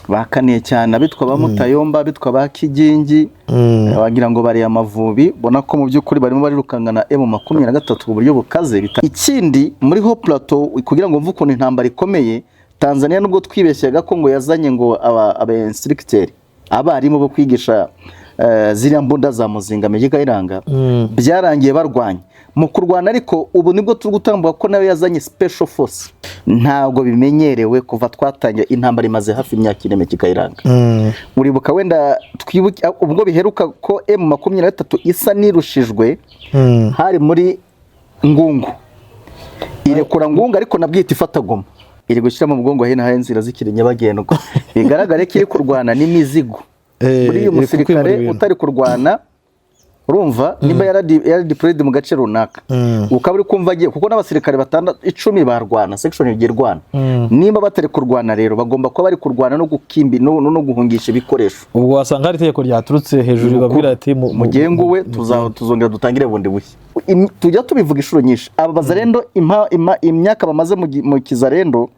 bakaniye cyane abitwa ba Mutayomba bitwa ba Kigingi wagira ngo bari Amavubi bona ko mu by'ukuri barimo barirukangana M23 ku buryo bukaze ikindi muri Ho Plateau kugira ngo mvuko intambara ikomeye Tanzania nubwo twibeshyaga ko ngo yazanye ngo aba instructeur abarimu bo kwigisha ziriya mbunda za muzinga Mejika Iranga byarangiye barwanya mu kurwana ariko ubu nibwo turi gutambuka ko nawe yazanye special force ntabwo bimenyerewe kuva twatanye intambara imaze hafi imyaka ine Mejika Iranga uribuka wenda twibuka ubwo biheruka ko M23 isa nirushijwe hari muri Ngungu irekura Ngungu ariko nabwita ifata Goma iri gushyira mu mugongo hene ha inzira zikiri nyabagendwa bigaragare ko iri kurwana n'imizigo muri uyu musirikare utari kurwana urumva nimba yari deployed mu gace runaka ukaburi kumva agiye kuko n'abasirikare 10 barwana section y'irwana nimba batari kurwana rero bagomba kuba bari kurwana no gukimbi no guhungisha ibikoresho ubwo wasanga ari itegeko ryaturutse hejuru babwira ati mugengo we tuzongera dutangire bundi bushya tujya tubivuga ishuro nyinshi aba bazarendo imyaka bamaze mu kizarendo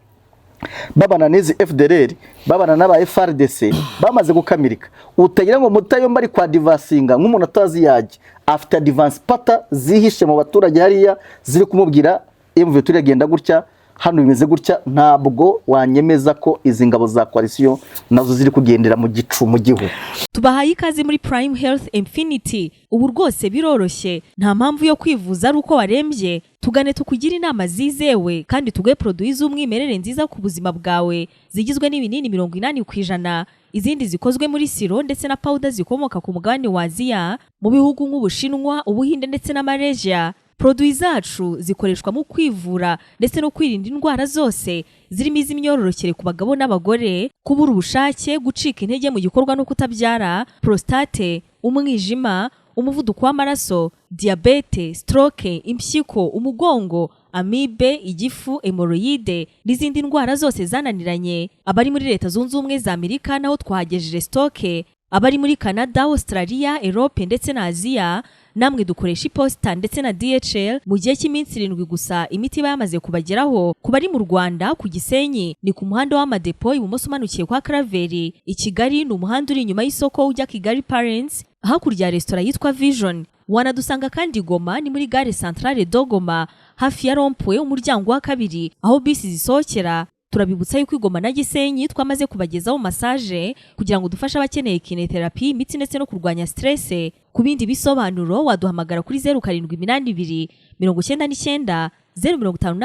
babana nezi FDLR babana n'aba FRDC bamaze gukamirika utagira ngo Mutayomba ari kwa divasinga nk'umuntu atazi yaje after advance pata zihishe mu baturage hariya ziri kumubwira M23 agenda gutya hano bimeze gutya ntabwo wanyemeza ko izi ngabo za coalition nazo ziri kugendera mu gicu mu gihu tubahaye ikaze muri Prime Health Infinity ubu rwose biroroshye nta mpamvu yo kwivuza ari uko warembye tugane tukugira inama zizewe kandi tuguhe produits z'umwimerere nziza ku buzima bwawe zigizwe n'ibinini 80% izindi zikozwe muri siro ndetse na powder zikomoka ku mugabane wa Aziya mu bihugu nk'Ubushinwa Ubuhinde ndetse na Malaysia Produits zacu zikoreshwa mu kwivura ndetse no kwirinda indwara zose zirimo iz'imyororokere ku bagabo n'abagore kubura ubushake gucika intege mu gikorwa no kutabyara prostate umwijima umuvuduko w'amaraso diabete stroke impyiko umugongo amibe igifu hemorrhoide n'izindi ndwara zose zananiranye abari muri leta zunze ubumwe za Amerika naho twahagejeje stoke abari muri Canada Australia Europe ndetse na Aziya namwe dukoresha iposita ndetse na DHL mu gihe cy'iminsi 7 gusa imiti bayamaze kubageraho kubari mu Rwanda ku Gisenyi ni ku muhanda w'amadepo ibumoso umanukiye kwa Karaveri i Kigali ni umuhanda uri inyuma y'isoko ujya Kigali Parents hakurya restaurant yitwa Vision wanadusanga kandi Goma ni muri gare centrale Dogoma hafi ya Rompwe umuryango wa kabiri aho bisi zisohokera turabibutsa yuko Igoma na Gisenyi twamaze kubagezaho massage kugira ngo dufashe abakeneye kinetherapy imitsi ndetse no kurwanya stress ku bindi bisobanuro waduhamagara kuri 0782 99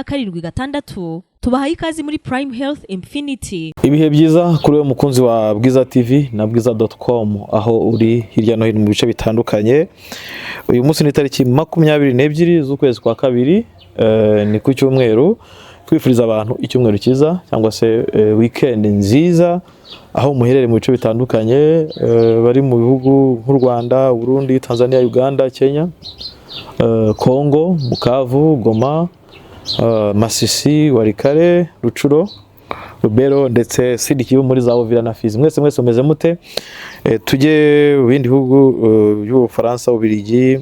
057 tubahaye ikaze muri Prime Health Infinity ibihe byiza kuri we mukunzi wa Bwiza TV na bwiza.com aho uri hirya no hino mu bice bitandukanye uyu munsi ni tariki 22 z'ukwezi kwa kabiri ni ku cyumweru twifuriza abantu icyumweru cyiza cyangwa se weekend nziza aho muherere mu bice bitandukanye bari mu bihugu nk'u Rwanda Burundi Tanzania Uganda Kenya Kongo Bukavu Goma Masisi Warikare Rucuro Rubero ndetse Sidikibu muri za Uvira na Fizi mwese umeze mute tujye mu bindi bihugu y'Ubufaransa Ubirigi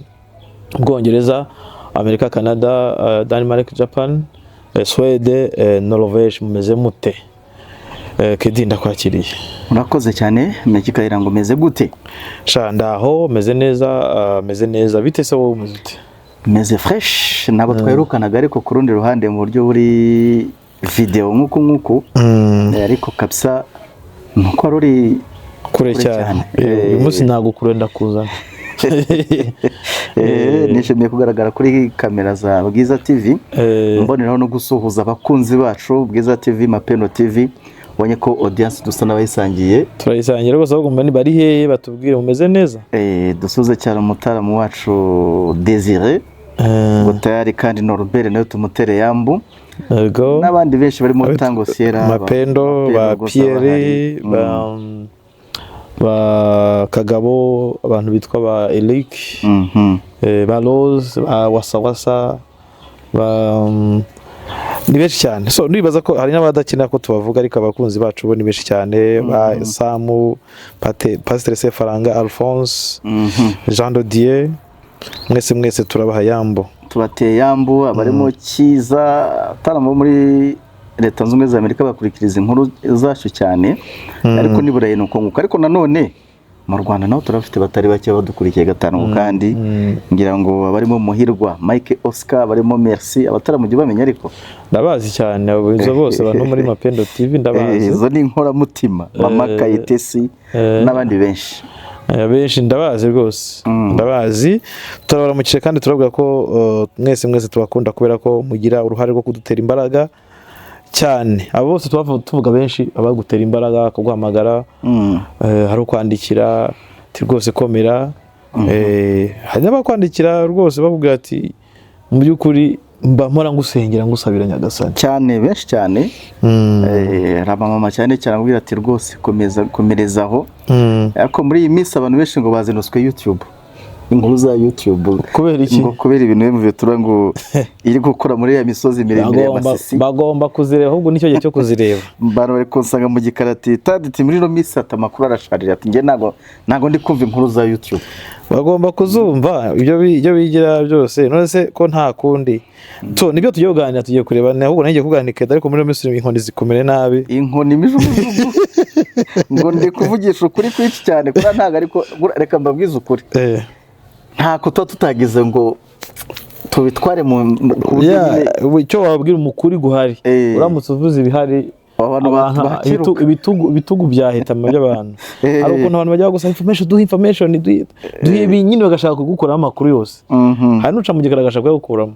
Bwongereza Amerika Canada Denmark Japan Swede Norvège mumeze mute Kedinda kwakiriye urakoze cyane Mejika Iranga meze gute Shandaho meze neza bite se wowe umuzite meze fresh nabo twerukanaga ariko ku rundi ruhande mu buryo buri video nk'uko ariko kabisa nuko ruri kure cyane uyu munsi nagukurenda kuzana nishimiye kugaragara kuri kamera za Bwiza TV mboneraho no gusuhuza abakunzi bacu Bwiza TV Mapendo TV ubonye ko audience dusa n'abayisangiye turayisangira rwose bagomba ni bari heye batubwire mumeze neza dusuze cyane umutaramu wacu Désiré Gutayari kandi Norbert nayo tumutere yambu n'abandi benshi bari mu Tango Sierra Mapendo ba Pierre ba Kagabo abantu bitwa ba Eric ba Rose ba Wasawasa ba ni benshi cyane so nibaza ko hari n'abadakina ko tubavuga ariko abakunzi bacu bo ni benshi cyane ba Samu Pasteur Sefaranga Alphonse Jean Dodier mwese turabaha yambo tubateye yambo abarimo Kiza taramo muri leta zunze ubumwe za Amerika bakurikiriza inkuru zacu cyane ariko ni Burayi nuko nguko ariko nanone mu Rwanda naho turafite batari bake badukurikiye gatanu kandi ngira ngo abarimo Muhirwa Mike Oscar barimo Merci abataramujye bamenya ariko ndabazi cyane izo bose abantu muri Mapendo TV ndabazi izo ni inkora mutima Mama Kayitesi n'abandi benshi ndabazi rwose ndabazi turabaramukije kandi turavuga ko mwese tubakunda kubera ko mugira uruhare rwo kudutera imbaraga cyane abo bose tuvuga benshi abagutera imbaraga kuguhamagara hari ukwandikira ati rwose komera hari abakwandikira rwose bavuga ati mu by'ukuri mba mpora ngusengera ngusabira Nyagasani cyane benshi cyane mama cyane abwira ati rwose komerezaho ariko muri iyi minsi abantu benshi ngo bazinuswe YouTube inkuru za YouTube kubera iki ngo kubera ibintu bimwe bitura ngo iri gukora muri ya misozi miremire y'Amasisi bagomba kuzireba ahubwo nicyo gihe cyo kuzireba bano bari konsanga mu gikarati taditi muri no minsi atamakuru arasharira ati nge nago ndi kumva inkuru za YouTube bagomba kuzumva ibyo bigira byose none se ko nta kundi nibyo tugiye kuganira tugiye kureba ahubwo nagiye kuganira ariko muri Misiri inkoni zikomere nabi inkoni mijugujugu ngo ndi kuvugisha ukuri kwinshi cyane kuri ntago ariko reka mbabwize ukuri nta kuto tutagize ngo tubitware mu icyo wabwira umukuri guhari uramutse uvuze ibihari ibitugu byahita mu by'abantu hari ukuntu abantu bajya gusa information duhe ibi nyine bagashaka kugukoraho amakuru yose hari n'uca mu gikara agashaka kuyagukuramo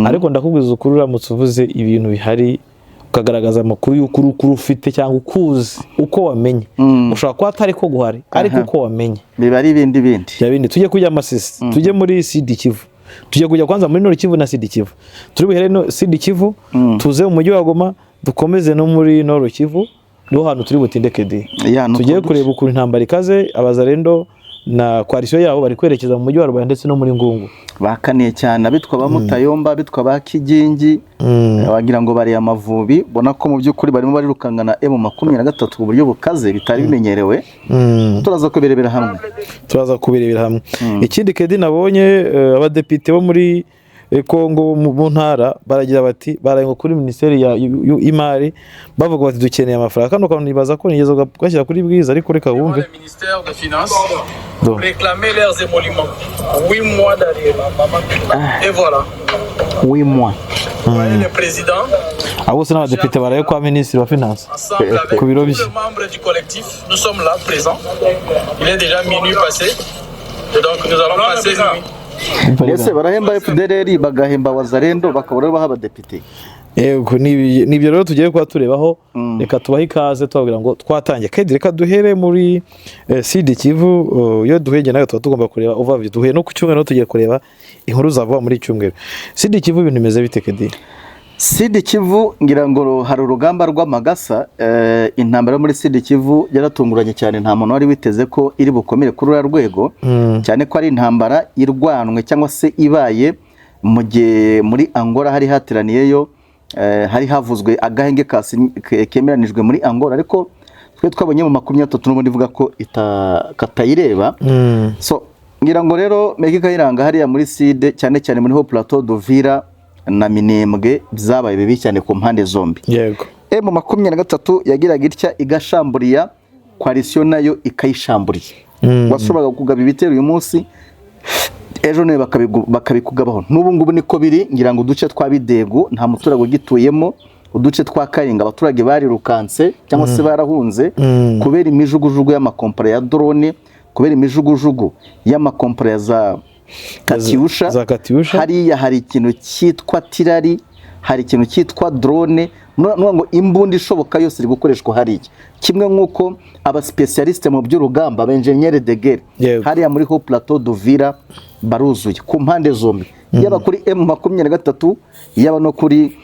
ariko ndakubwiza ukuri uramutse uvuze ibintu bihari ukagaragaza amakuru y'ukuri ufite cyangwa ukuzi uko wamenye ushobora kuba atari ko guhari ariko uko wamenye biba ari ibindi tujye kujya Amasisi tujye muri Sud Kivu tujye kujya kwanza muri Nord Kivu na Sud Kivu turi buhere no Sud Kivu tuze mu mujyi wa Goma dukomeze no muri Nord Kivu niho hantu turi butindeke tugiye kureba ukuntu intambara ikaze abazarendo na coalition yabo bari kwerekeza mu mujyi wa Rubaya ndetse no muri Ngungu bakaniye cyane abitwa ba Mutayomba bitwa ba Kigingi wagira ngo bari Amavubi bona ko mu by'ukuri barimo barirukangana M23 ku buryo bukaze bitari bimenyerewe turaza kubirebera hamwe ikindi kedi nabonye abadepite bo muri Kongo mu ntara baragira bati barayengo kuri ministeri y'imari bavuga bati dukeneye amafaranga kandi ukantu nibaza ko nigeze gashyira kuri Bwiza ariko reka wumve ministère de finance réclamer leurs émoluments 8 mois d'arrêt et voilà 8 mois le président abo c'est n'abadepite baraye kwa ministre wa finance ku biro bye membres du collectif nous sommes là présents il est déjà minuit passé et donc nous allons passer nuit Ese barahemba FDLR bagahemba wazarendo bakabura baha abadepite yego nibyo rero tugiye kuba turebaho reka tubahe ikaze tubabwira ngo twatangiye kandi reka duhere muri Sud Kivu yo duhege nayo tugomba kureba overview duhe no ku cyumweru tugiye kureba inkuru zavuga muri cyumweru Sud Kivu ibintu bimeze bite kedi Sud Kivu ngira ngo hari urugamba rw'amagasa intambara muri Sud Kivu yaratunguranye cyane nta muntu wari witeze ko iri bukomere kuri ura rwego cyane ko ari intambara irwanwe cyangwa se ibaye muri Angola hari hateraniyeyo hari havuzwe agahenge kemeranijwe muri Angola ariko twe twabonye mu 23 n'ubundi ivuga ko katayireba so ngira ngo rero Meki Kayiranga hariya muri Sud cyane muri ho plateau d'Uvira na Minembwe byabaye bibi cyane ku mpande zombi yego M23 yagiraga itya igashamburiya coalition nayo ikayishamburiye washobaga kugaba ibitero uyu munsi ejo ne bakabikugabaho n'ubu ngubu niko biri ngira ngo uduce twa Bidegu nta muturage ugituyemo uduce twa Karinga abaturage bari rukanse cyangwa se barahunze kubera imijugujugu y'amakompara ya drone kubera imijugujugu y'amakompara ya za Katyusha hariya hari ikintu cyitwa tirari hari ikintu cyitwa drone ngo imbundi ishoboka yose iri gukoreshwa hariya kimwe nk'uko aba specialiste mu by'urugamba b'engineer de guerre hariya muri ho plateau d'Uvira baruzuye ku mpande zombi yaba kuri M23 yaba no kuri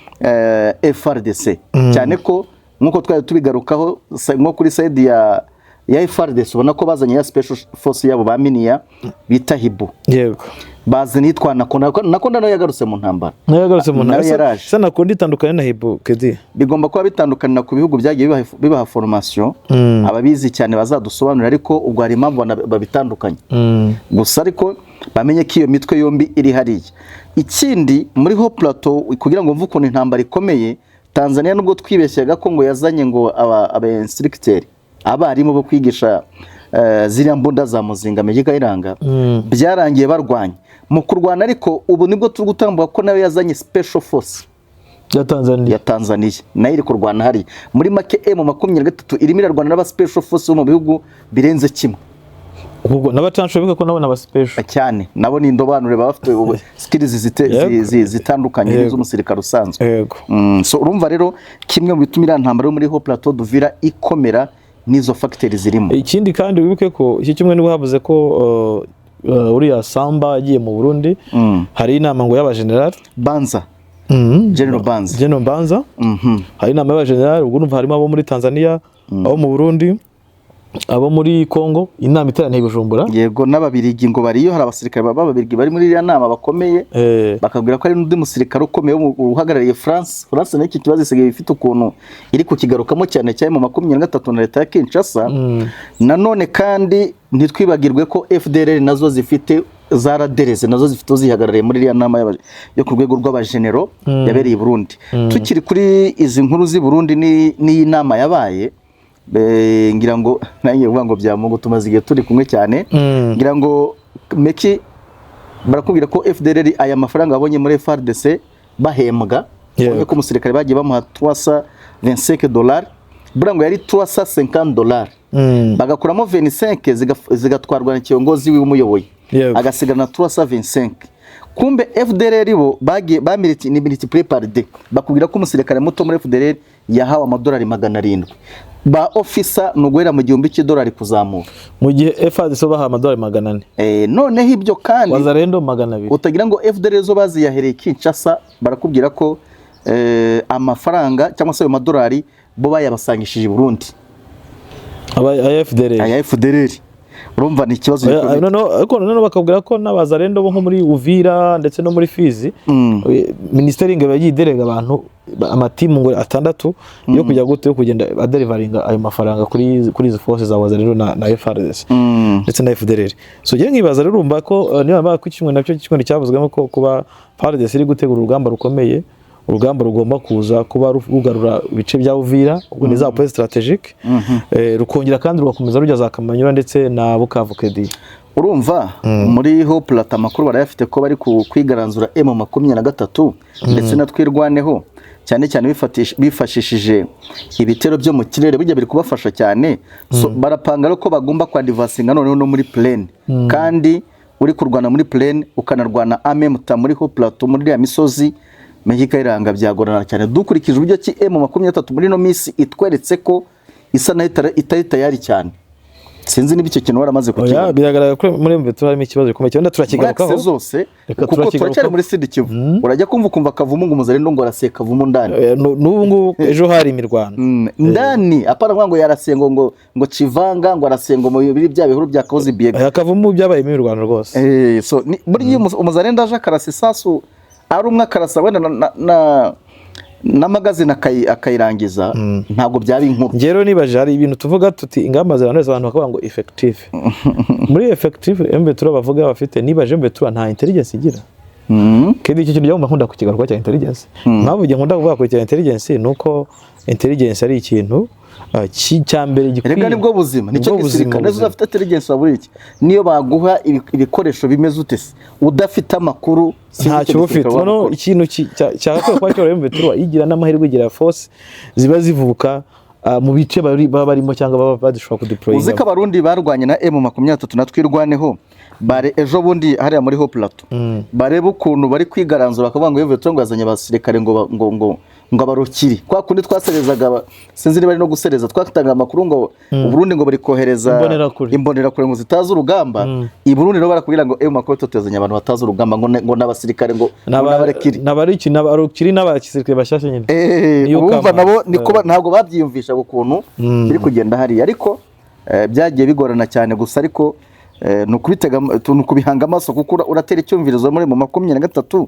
FRDC cyane ko nk'uko twari tubigarukaho nko kuri side ya FRDC ubona ko bazanye ya special force yabo ba Minia bita Hibu yego bazi nitwa Nakonda nayo yagarutse mu ntambara se Nakonda itandukanye na Hibu kedi bigomba kuba bitandukanira ku bihugu byagiye bibaha formation ababizi cyane bazadusobanurira ariko ubwo hari impamvu babitandukanye gusa ariko bamenye ko iyo mitwe yombi iri hariya ikindi muri ho plateau kugira ngo mvuko intambara ikomeye Tanzania nubwo twibeshyaga ko ngo yazanye ngo aba instructeur abarimu bo kwigisha ziriya mbunda za muzinga Megiga iranga byarangiye barwanya mu kurwana, ariko ubu nibwo turi gutambuka ko nawe yazanye special force ya Tanzania nayo iri kurwana hari muri make M23 irimo irarwana n'aba special force mu bihugu birenze kimwe. Ubwo n'abacanshoboka ko nabo n'aba special cyane nabo ni indobanure bafite skills zitandukanye n'iz'umusirikare usanzwe. Yego. So urumva rero kimwe mu bitumira ntambara yo muri Haut Plateau d'Uvira ikomera n'izo factory zirimo. Ikindi kandi wibuke ko iki kimwe nibo havuze ko uriya Samba agiye mu Burundi hari inama ngo y'abageneral Banza General Banza hari inama y'abageneral, ubwo numva harimo abo muri Tanzania, abo mu Burundi, abo muri Kongo, inama iteraniye Bujumbura. Yego, n'ababirigi ngo bariyo, hari abasirikare b'ababirigi bari muri iriya nama bakomeye, bakabwira ko ari n'undi musirikare ukomeye uhagarariye France n'iki kibazo isigaye ifite ukuntu iri kukigarukamo cyane cyane mu 23 na leta ya Kinshasa. Nanone kandi ntitwibagirwe ko FDLR nazo zifite zaradereze nazo zifite zihagarariye muri iriya nama yo ku rwego rw'abagenero yabereye i Burundi. Tukiri kuri izi nkuru z'i Burundi n'iyi nama yabaye, ngira ngo nanjye uvuga ngo byamungu tumaze igihe turi kumwe cyane, ngira ngo Meki barakubwira ko FDLR aya mafaranga abonye muri FARDC bahembwa, ko umusirikare bagiye bamuha $325, bura ngo yari $350, bagakuramo 25 zigatwarwa na kiyongozi w'umuyoboye, agasigana 325. Kumbe FDLR bo bagiye bamiriti ni multiplier par 2, bakubwira ko umusirikare muto muri FDLR yahawe amadolari 700, ba officer nugwera mu $1,000 kuzamura, mu gihe FARDC baha amadolari 400. Noneho ibyo kandi wazarendo 200, utagira ngo FDLR zo baziyahereye Kinshasa, barakubwira ko amafaranga cyangwa se ayo madolari bo bayabasangishije i Burundi aya FDLR. Urumva ni ikibazo no bakabwira ko n'abazarendo bo nko muri Uvira ndetse no muri Fizi, ministeri ngo yagiderega abantu amatimu ngo 6 yo kujya gute yo kugenda aderivaringa ayo mafaranga kuri izo forces za wazarendo na FARDC ndetse na FDLR. So je nkibaza rero urumva ko niba bakikimwe nacyo kimwe cyavuzwemo ko kuba FARDC iri gutegura urugamba rukomeye, urugamba rugomba kuza kuba rugarura ibice bya Uvira, ubwo ni za point strategique, rukongera kandi rugakomeza rujya za Kamanyura ndetse na Bukavu Kedi. Urumva muri Haut Plateau amakuru barayafite ko bari kwigaranzura M23 ndetse na twirwaneho cyane cyane bifashishije ibitero byo mu kirere, bijya biri kubafasha cyane. So barapanga ko bagomba kwadivasinga noneho no muri plaine, kandi uri kurwana muri plaine ukanarwana amemuta muri Haut Plateau muri ya misozi Megiga iranga byagorana cyane. Dukurikije uburyo ki M23 muri no misi itweretse ko isa na itari tayari cyane. Sinzi niba icyo kintu waramaze kukiba. Biragaragara ko muri MV harimo ikibazo gikomeye cyane, turakigarukaho zose kuko turacyari muri Sud Kivu. Urajya kumva kavumu ngo umuzarendo ngo araseka kavumu ndani. N'ubu ngubu ejo hari imirwano ndani, apana ngo yarasengo ngo Chivanga ngo arasengo mu bibiri bya bihuru bya Kozi Biega. Kavumu byabaye imirwano rwose. So muri umuzarendo aje akarasa isasu ari umwe akarasa wenda na magazine akayirangiza, ntabwo byaba inkuru. Ngero nibaje hari ibintu tuvuga tuti ingamba abantu bakavuga ngo effective muri effective MV3 bavuga bafite, nibaje MV3 nta intelligence igira. Kedi icyo kintu nkunda kukigaruka cya intelligence. Mpavuge nkunda kuvuga ko cya intelligence nuko intelligence ari ikintu cyambere gikwiye. Rega nibwo buzima, nicyo gisirikare nazo zafite intelligence waburi iki. Niyo baguha ibikoresho bimeze utese, udafite amakuru ntacyo ufite. None ikintu cyakora kwa cyo MV3 igira n'amahirwe igira force ziba zivuka mu bice baba barimo cyangwa baba badishobora kudeploy. Uzika abarundi barwanye na M23 na twirwaneho bare ejo bundi hariya muri Haut Plateau, bareba ukuntu bari kwigaranzura bakavuga ngo MV3 ngo yazanye abasirikare ngo abarukiri kwa kundi twaserezaga, sinzi niba ari no gusereza, twatanga amakuru ngo Burundi ngo bari kohereza imbonera kure ngo zitaza urugamba. I Burundi no barakubwira ngo M23 yazanye abantu bataza urugamba ngo n'abasirikare ngo n'abarekiri n'abarukiri n'abasirikare bashashe nyine. Urumva nabo niko ntabwo babyiyumvisha ukuntu biri kugenda hari, ariko byagiye bigorana cyane. Gusa ariko nukubihanga amaso kuko uratera icyumvirizo muri mu 23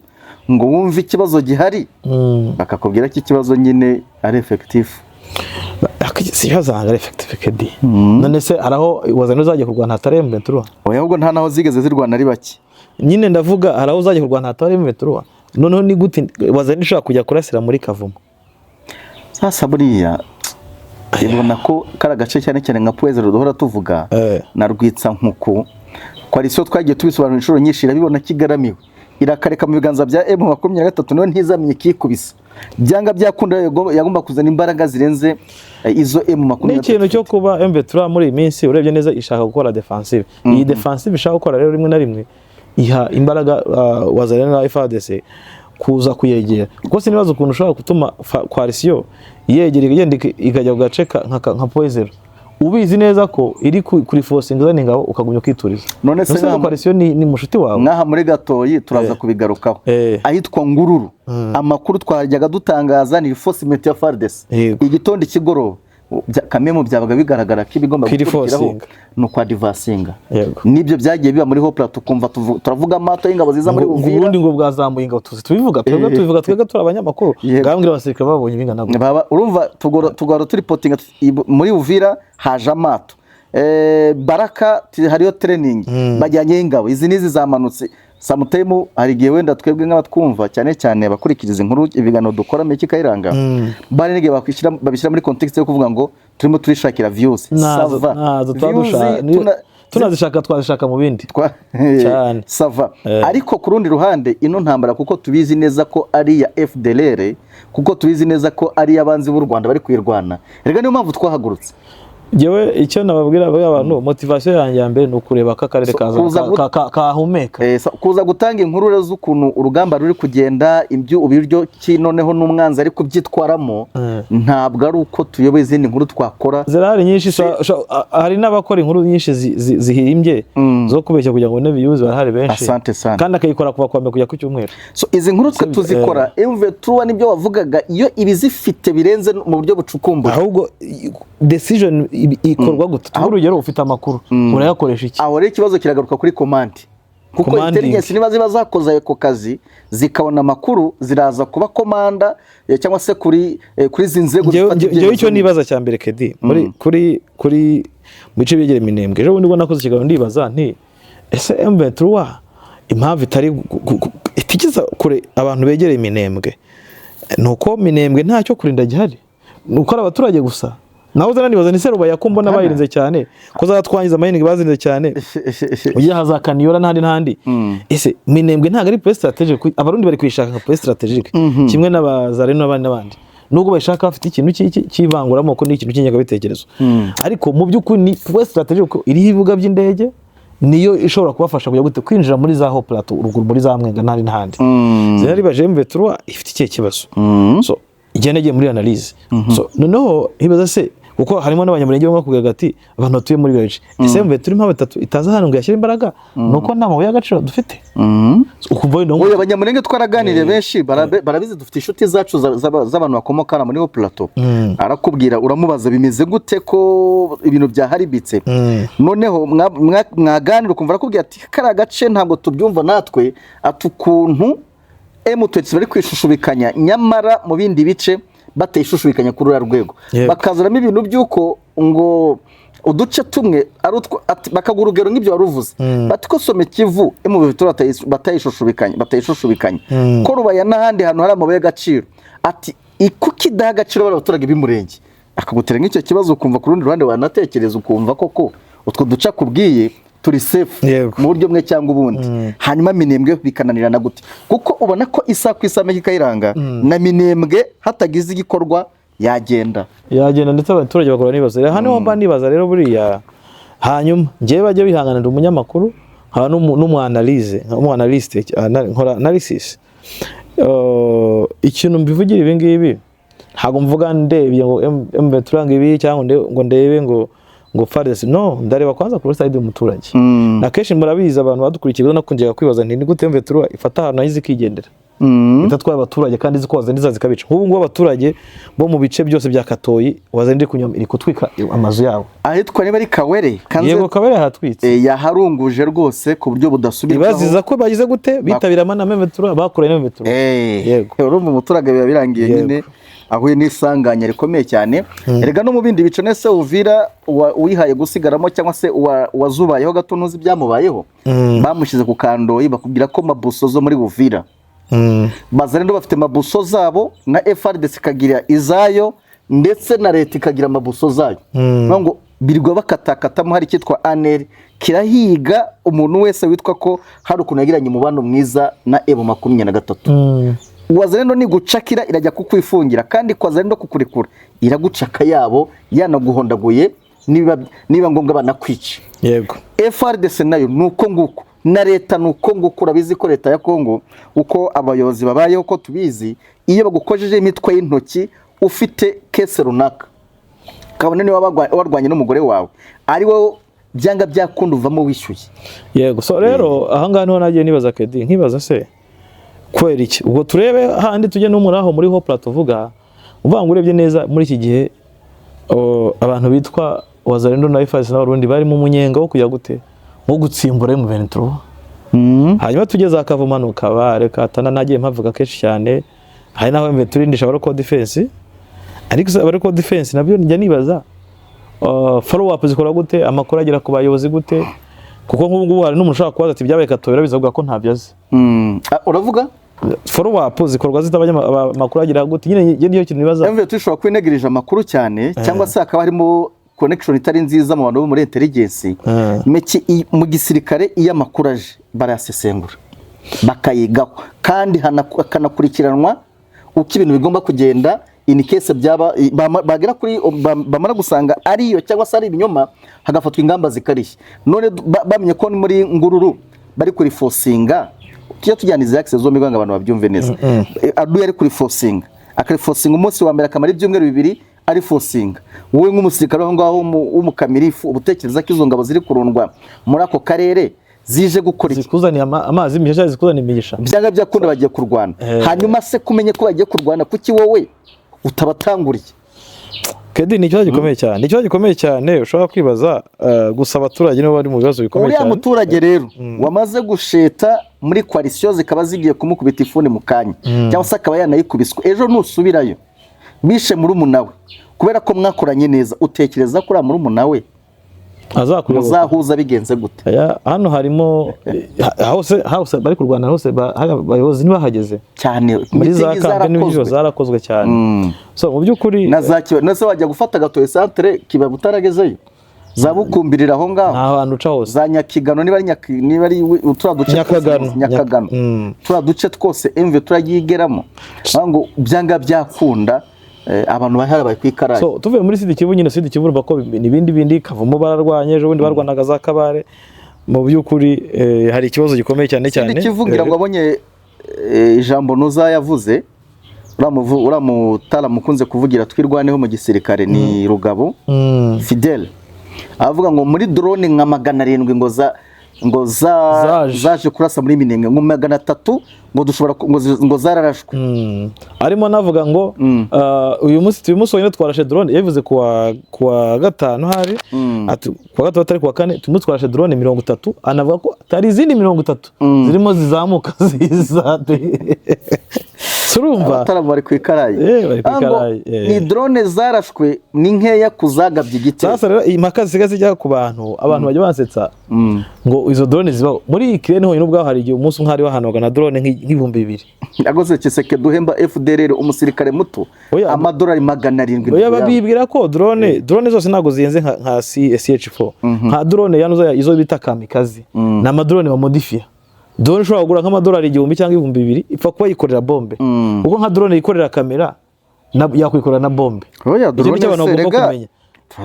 ngo wumve ikibazo gihari, bakakubwira ko ikibazo nyine ari effective. Siyazanga effective Kedi. None se araho wazana uzajya kurwana hatari M23? Oya, ahubwo nta naho zigeze zirwana ari bake. Nyine ndavuga araho uzajya kurwana hatari M23. Noneho ni gute wazana ishaka kujya kurasira muri Kavumu? sasa buriya ibona ko kara gace cyane cyane nka Puezero duhora tuvuga na Rwitsa nkuku koalisiyo twagiye tubisobanura inshuro nyinshi irabibona kigaramiwe irakareka mu biganza bya M23 niyo ntizamenye kikubisa byanga byakunda yagomba kuzana imbaraga zirenze izo M23 n'ikintu cyo kuba M23 muri iyi minsi urebye neza ishaka gukora defensive iyi defensive ishaka gukora rero rimwe na rimwe iha imbaraga wazarena na FARDC kuza kuyegera kuko sinibaza ukuntu ushobora gutuma coalition yegera igenda ikajya kugaceka nka Puezero ubizi neza ko iri kuri forcing zane ngabo ukagumya kwituriza none se nka coalition ni mushuti wawe nkaha muri Gatoyi turaza kubigarukaho ahitwa Ngururu amakuru twajyaga dutangaza ni forcement ya FARDC igitondo kigoroba kamemo byabaga bigaragara ko ibigomba gukurikiraho no kwa divasinga nibyo byagiye biba muri Hopla tukumva turavuga amato y'ingabo ziza muri Uvira ubundi ngo bwazamuye ingabo tubivuga twebwe abanyamakuru ngambwira abasirikare babonye bingana baba urumva tugora turi reporting muri Uvira haje amato Baraka hariyo training bajyanye ingabo izi nizi zamanutse samutemu hari gihe wenda twebwe nk'abatwumva cyane cyane abakurikiriza inkuru ibigano dukora meki Kayiranga bari nige babishyira muri context yo kuvuga ngo turimo turishakira views sava twazishaka mu bindi cyane sava ariko ku rundi ruhande ino ntambara kuko tubizi neza ko ari ya FDLR kuko tubizi neza ko ari abanzi b'u Rwanda bari kwirwana rega niyo mpamvu twahagurutse jewe icyo nababwira abantu motivation yanjye ya mbere no kureba ka karere kahumeka kuza gutanga inkuru z'ukuntu urugamba ruri kugenda ibyo ubiryo kinoneho n'umwanzi ari kubyitwaramo ntabwo ari uko tuyoboye izindi nkuru twakora zirahari nyinshi hari n'abakora inkuru nyinshi zihimbye zo kubeshya kugira ngo n'abiyuzi barahari benshi kandi akayikora kuva kwame kujya ku cyumweru so izi nkuru twe tuzikora M23 nibyo wavugaga iyo ibizifite birenze mu buryo bucukumbuye ahubwo decision ikorwa gute urugero ufite amakuru urayakoresha iki aho rero ikibazo kiragaruka kuri command kuko intelligence niba ziba zakoze ako kazi zikabona amakuru ziraza kuba komanda cyangwa se kuri zinzego je icyo nibaza cya mbere Kedi muri kuri bice byegere Minembwe ejo ndibona nakoze ikiganiro ndibaza nti ese M23 impamvu itari itikiza kure abantu begereye Minembwe nuko Minembwe ntacyo kurinda gihari nuko ari abaturage gusa naho zananibaza ni seruba yakumbo nabayirinze cyane ko zatwangiza amayiningi bazirinze cyane ugiye hazakaniyora n'andi ese Minembwe ntago ari place strategic abarundi bari kwishaka nka place strategic kimwe n'abazareno n'abandi nubwo bashaka bafite ikintu cy'ivanguramo ko n'ikintu cy'inyaga bitekerezo ariko mu by'ukuri ni place strategic iri ibibuga by'indege niyo ishobora kubafasha kujya gute kwinjira muri za ho plateau uruguru muri za mwenga n'andi zari baje M23 ifite ikihe kibazo so igenege muri analyse so noneho hibaza se kuko harimo n'abanyamurenge bamwe kugira ati abantu batuye muri village ese mbe turi mpamwe 3 itaza hano ngo yashyira imbaraga nuko nta mabuye y'agaciro dufite ukumva no oya abanyamurenge twaraganiriye benshi barabizi dufite inshuti zacu z'abantu bakomokana muri plateau arakubwira uramubaza bimeze gute ko ibintu byaharibitse noneho mwaganira ukumva arakubwira ati kara gace ntabwo tubyumva natwe atukuntu M23 bari kwishushubikanya nyamara mu bindi bice batayishushubikanya kuri rwego bakazaramo ibintu byuko ngo uduce tumwe bakagurugero nk'ibyo waruvuze batiko some Kivu M23 batayishushubikanya ko rubaya n'ahandi hantu hari amabuye y'agaciro ati ikuki dagaciro b'abaturage b'imurenge akagutera nk'icyo kibazo ukumva ku rundi ruhande wanatekereza ukumva koko utwo duca kubwiye turi safe mu buryo mwe cyangwa ubundi hanyuma Minembwe bikananirana gute kuko ubona ko isa ku isa meki Kayiranga na Minembwe hatagize igikorwa yagenda ndetse abaturage bakora nibaza hano mba nibaza rero buriya hanyuma ngiye bajye bihanganira umunyamakuru haba n'umuanalyste nkora analysis ikintu mbivugira ibi ngibi ntago mvuga ndebye ngo M23 ngibi cyangwa ngo ndebe ngo FARDC no ndareba kwanza kuri side y'umuturage na keshi murabizi abantu badukurikiye nakunjyaga kwibaza nti gute M23 ifata hano ahize kigendera itatwaye abaturage kandi zikoza ndiza zikabica nk'ubu ngo abaturage bo mu bice byose bya Katoyi wazende kunyoma iri kutwika amazu yabo ahitwa niba ari Kawere yego Kawere hatwitse yaharunguje rwose ku buryo budasubirwaho ibaziza ko bagize gute bitabira amana M23 bakoreye M23 yego urumva umuturage biba birangiye nyine ahuye n'isanganya rikomeye cyane erega no mu bindi bice nese Uvira uyihaye gusigaramo cyangwa se wazubayeho gato ntuzi byamubayeho bamushize ku kandoyi bakubwira ko mabuso zo muri Uvira bazarendo bafite mabuso zabo na FARDC kagira izayo ndetse na leta ikagira amabuso zayo ngo birirwa bakatakatamo hari cyitwa ANR kirahiga umuntu wese witwa ko hari ukuntu yagiranye umubano mwiza na M23 Wazalendo ni gucakira irajya kukwifungira kandi kwazalendo kukurekura iragucaka yabo yanaguhondaguye niba ngombwa banakwica yego FRDC nayo nuko nguko na leta nuko nguko urabizi ko leta ya Kongo uko abayobozi babayeho ko tubizi iyo bagukojeje imitwe y'intoki ufite kese runaka kabone ni warwanye n'umugore wawe ari wowe byanga byakunda uvamo wishyuye yego so rero ahangaha niho nagiye nibaza Kedi nkibaza se kwera iki ubwo turebe handi tujye no muraho muri ho plateau vuga uvuga ngo urebye neza muri iki gihe abantu bitwa Wazalendo na FARDC n'abarundi bari mu munyenga wo kujya gute nko gutsimbura M23 hanyuma tugeze akavumanuka bareka atana nagiye mpavuga kenshi cyane hari naho M23 ndishobora ko defense ariko abari ko defense nabyo njya nibaza follow up zikora gute amakuru agera ku bayobozi gute kuko nk'ubu hari n'umuntu ushaka kubaza ati byabaye katobera bizavuga ko ntabyaze uravuga follow up zikorwa zitabanya amakuru agera gute nyine niyo kintu nibaza M23 ishobora kwinegirije amakuru cyane cyangwa se akaba harimo connection itari nziza mu bantu bo muri intelligence mu gisirikare iyo amakuru aje barasesengura bakayigaho kandi hakanakurikiranwa uko ibintu bigomba kugenda in case byaba bagera kuri bamara gusanga ariyo cyangwa se ari ibinyoma hagafatwa ingamba zikarishye none bamenye ko muri ngururu bari kuri forcinga kiyo tujyaniza access zo miganga abantu babyumve neza adu yari kuri forcinga akari forcinga umunsi wa mbere akamara ibyumweru bibiri ari forcinga wowe nk'umusirikare aho ngaho w'umukamirifu ubutekereza ko izo ngabo ziri kurundwa muri ako karere zije gukora iki zikuzaniye amazi mihisha zikuzaniye imigisha byanga byakunda bagiye kurwana hanyuma se kumenye ko bagiye kurwana kuki wowe utabatanguriye Kedi ni ikibazo gikomeye cyane ni ikibazo gikomeye cyane ushobora kwibaza gusa abaturage nibo bari mu bibazo bikomeye cyane uriya muturage rero wamaze gusheta muri coalition zikaba zigiye kumukubita ifuni mu kanya cyangwa se akaba yanayikubiswe ejo nusubirayo bishe muri umunawe kubera ko mwakoranye neza utekereza ko uri muri umunawe muzahuza bigenze gute hano harimo hose bari kurwana hose bayobozi ntibahageze cyane muri za kampe n'ibyo zarakozwe cyane so mu by'ukuri nase wajya gufata gatoye centre kiba butaragezeyo zabukumbirira aho ngaho nta bantu uca hose za Nyakigano niba ari uturaduce Nyakagano turaduce twose MV turagigeramo ngo byanga byakunda abantu bahara bari kwikaraye so tuvuye muri Sud Kivu nyine Sud Kivu urumva ko nibindi kavumo bararwanye ejo bundi barwanaga za Kabare mu by'ukuri hari ikibazo gikomeye cyane cyane Sud Kivu ngira ngo abonye ijambo Nuza yavuze uramutara mukunze kuvugira twirwaneho mu gisirikare ni Rugabo Fidel avuga ngo muri drone nka 700 ngo zaje kurasa muri Minembwe ngo 300 ngo dushobora ngo zararashwe arimo navuga ngo uyu munsi wonyine twarashe drone yavuze kuwa gatanu hari ati kuwa gatatu atari kuwa kane tumutwarashe drone 30 anavuga ko atari izindi 30 zirimo zizamuka zizate surumva atara bari kwikaraye ni drone zarashwe ni nkeya kuzagabye igitero sasa rero impaka zisigaze zijya ku bantu bajya bansetsa ngo izo drone zibaho muri Ukraine honyine ubwo hari igihe umunsi nk'ari wahanaga na drone nk'ibihumbi 2 agoze Kiseke duhemba FDLR umusirikare muto amadolari 700 oya babibwira ko drone zose nago ziyenze nka CH4 nka drone yanuza izo bita kamikazi na madrone ba modifia drone ushobora kugura nk'amadolari 1000 cyangwa 2000 ipfa kuba yikorera bombe ubwo nka drone yikorera kamera yakwikorera na bombe oya drone serega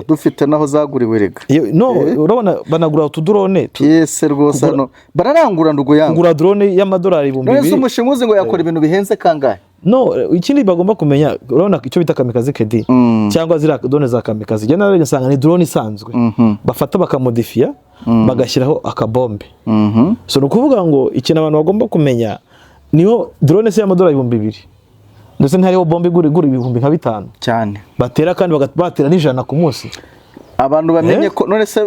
dufite naho zaguriwe rega no urabona banagura utudrone yese rwose no bararangura ndugo yangu ngura drone y'amadolari 2000 nese umushimuzi ngo yakora ibintu bihenze kangahe no ikindi bagomba kumenya urabona icyo bita kamikazi Kedi cyangwa zira drone za kamikazi je nawe nsanga ni drone isanzwe bafata bakamodifia bagashyiraho akabombe so no kuvuga ngo ikintu abantu bagomba kumenya niho drone se y'amadolari 2000 ndetse ntariho bombe guri 5,000 cyane batera kandi batera n'ijana ku munsi abantu bamenye ko none se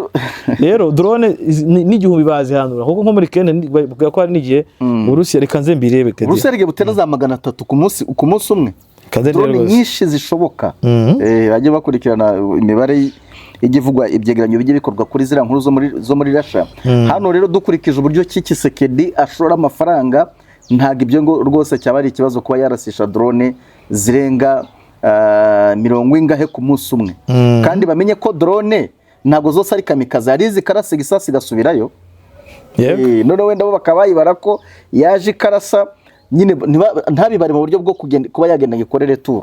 rero drone n'igihumbi bazihanura kuko nko muri Kenya bavuga ko hari n'igihe Urusiya reka nze mbirebe Kedi Urusiya rege butera za 300 ku munsi umwe drone nyinshi zishoboka bajye bakurikirana imibare igivugwa ibyegeranyo bijye bikorwa kuri zira nkuru zo muri Russia hano rero dukurikije uburyo Kisekedi ashora amafaranga ntago ibyo ngo rwose cyaba ari ikibazo kuba yarasisha drone zirenga mirongo ingahe ku munsi umwe. Kandi bamenye ko drone ntabwo zose ari kamikaze, hari izikarasa igisasi gasubirayo. None wenda bo bakaba bayibara ko yaje ikarasa nyine ntabibare mu buryo bwo kuba yagenda gikorere tour.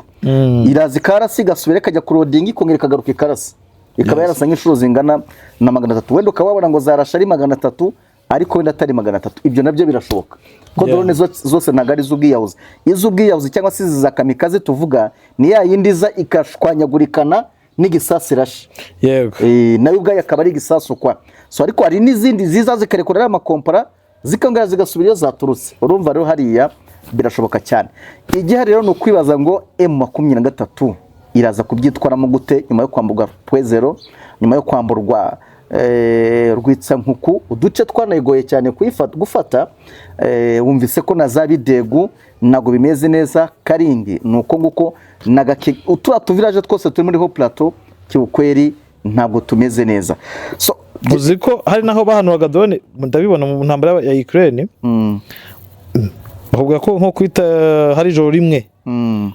Irazi ikarasa igasubira ikajya ku loading ikongera ikagaruka ikarasa, ikaba yarasa nk'inshuro zingana na 300. Wenda ukaba wabona ngo zarasha ari 300 ariko wenda atari 300. Ibyo nabyo birashoboka ko drone zose ntago ari z'ubwiyahuzi. Iz'ubwiyahuzi cyangwa se za kamikaze tuvuga ni ya yindi za ikashwanyagurikana n'igisasi rashe. Yego. Nayo ubwayo akaba ari igisasu kwa. So ariko hari n'izindi ziza zikarekorera amakompara zikongera zigasubira iyo zaturutse. Urumva rero hariya birashoboka cyane. Igihe rero no kwibaza ngo M23 iraza kubyitwaramo gute nyuma yo kwamburwa Pwezero, nyuma yo kwamburwa Rwitsa nkuku, uduce twanayigoye cyane gufata. Wumvise ko na za Bidegu nago bimeze neza, Karingi nuko nguko nagake utura tuviraje twose turi muri ho plateau kibukweri ntabwo tumeze neza. So uzi ko hari naho bahanuraga drone ndabibona mu ntambara ya Ukraine. Bavuga ko nko kwita hari joro rimwe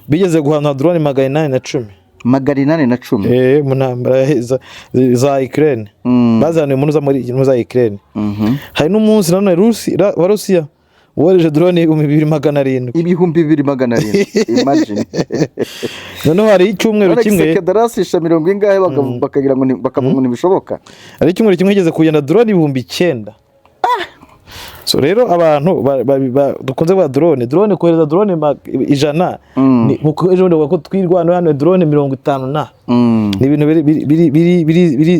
bigeze guhanura drone 810. 810 mu ntambara za Ukraine. Bazanuye muri za Ukraine. Hari n'umunsi none Rusiya woreje drone 2700. 2700 imagine. Noneho hari icyumweru kimwe Federasisha 70 ingahe bakagira ngo bakavuga ngo bishoboka. Hari icyumweru kimwe igeze kugenda drone 9,000. So rero abantu dukunze kwa drone kohereza drone 100 ni muko ejo ndo ko twirwana hano drone 50 na ni ibintu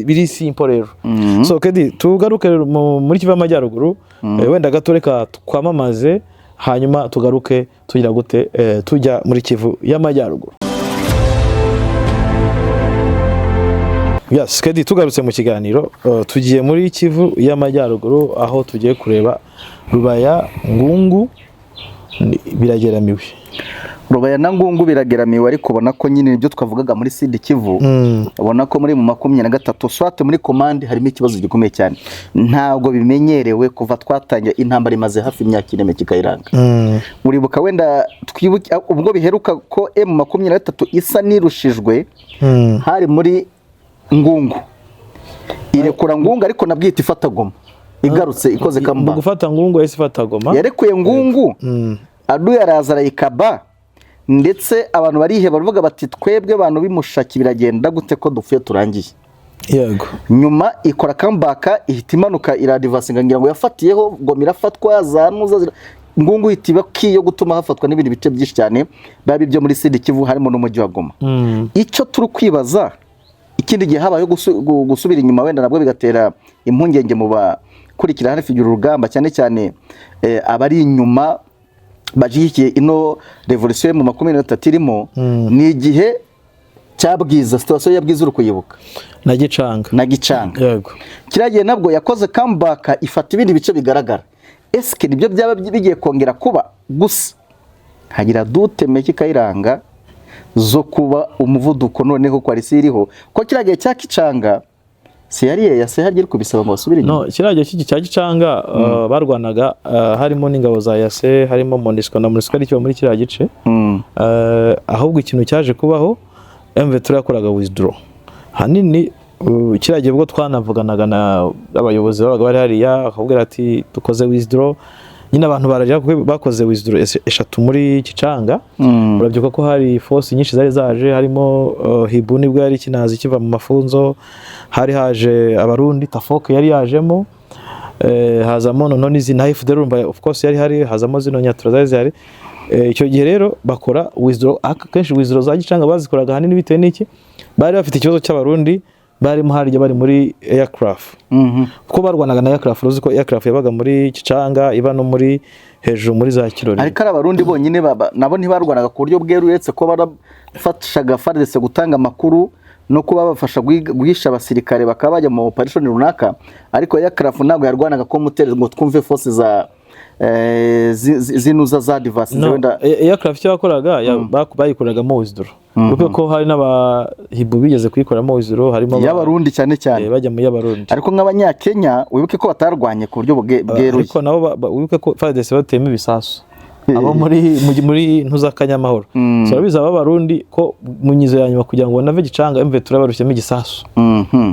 biri simple rero. So kedi tugaruke muri Kivu y'Amajyaruguru, wenda gatoreka kwamamaze hanyuma tugaruke tugira gute tujya muri Kivu y'Amajyaruguru. Yes, kedi tugarutse mu kiganiro tugiye muri Kivu y'Amajyaruguru aho tugiye kureba Rubaya Ngungu birageramiwe. Rubaya na Ngungu birageramiwe ariko ubona ko nyine ibyo twavugaga muri Sud Kivu ubona ko muri mu 23 swate muri commande harimo ikibazo gikomeye cyane. Ntabwo bimenyerewe kuva twatangira intambara imaze hafi imyaka 4 kikayiranga. Uribuka wenda twibuke ubwo biheruka ko M23 isa nirushijwe hari muri Ngungu. Irekura Ngungu ariko nabwita ifata Goma. Igarutse ikoze kamba. Gufata Ngungu yesi ifata Goma. Yarekuye Ngungu. Adu yarazara ikaba ndetse abantu barihe bavuga bati twebwe abantu bimushaki biragenda gute ko dupfuye turangiye. Yego. Nyuma ikora kambaka ihita imanuka iradivasinga ngira ngo yafatiyeho Goma irafatwa zanuza Ngungu itiba kiyo gutuma hafatwa n'ibindi bice byinshi cyane babi byo muri Sud Kivu harimo n'umujyi wa Goma. Icyo turi kwibaza ikindi gihe habayo gusubira inyuma wenda nabwo bigatera impungenge mu bakurikira hafi y'uru rugamba cyane cyane abari inyuma bajikiye ino revolution mu 23 irimo ni igihe cyabwiza situation yabwiza urukuyibuka na Gicanga. Yego. Kiragiye nabwo yakoze comeback ifata ibindi bice bigaragara. Eske nibyo byaba bigiye kongera kuba gusa hagira dute meki kayiranga zo kuba umuvuduko noneho kwa risiriho ko kiragiye cya Gicanga si yari yase hagira kubisaba ngo basubire inyuma. No, kiragiye kiki cya Gicanga barwanaga harimo n'ingabo za yase harimo MONUSCO na MONUSCO ari cyo muri kiriya gice. Ahubwo ikintu cyaje kubaho M23 yakoraga withdraw hanini. Kiragiye bwo twanavuganaga na abayobozi babaga bari hariya akabwira ati dukoze withdraw. Nyine abantu baraje bakoze withdraw eshatu muri Gicanga. Urabyuka ko hari force nyinshi zari zaje harimo Hibu nibwo yari kinazi kiva mu mafunzo, hari haje abarundi Tafoke yari yajemo, hazamo none izi na FDR of course yari hari, hazamo zino Nyatura zari. Icyo gihe rero bakora withdraw, akenshi withdraw za Gicanga bazikoraga hanini bitewe n'iki bari bafite ikibazo cy'abarundi barimo harya bari muri aircraft. Kuko barwanaga na aircraft, uzi ko aircraft yabaga muri Gicanga iba no muri hejuru muri za Kirori. Ariko abarundi bonyine nabo ntibarwanaga ku buryo bweruretse ko barafashaga FARDC gutanga makuru no kuba bafasha guhisha abasirikare bakaba bajya mu operation runaka. Ariko aircraft ntabwo yarwanaga ko muteri ngo twumve force za zinuza za device wenda aircraft yakoraga bayikoragamo withdraw. Kuko ko hari n'abahibu bigeze kuyikoramo withdraw harimo y'abarundi cyane cyane bajya mu y'abarundi. Ariko nk'abanyakenya wibuke ko batarwanye ku buryo bweruye. Ariko nabo wibuke ko FARDC batema ibisasu abo muri ntuzakanyamahoro so bizaba abarundi ko mu nyizo ya nyuma kugira ngo banave gicanga M23 barushyemo igisasu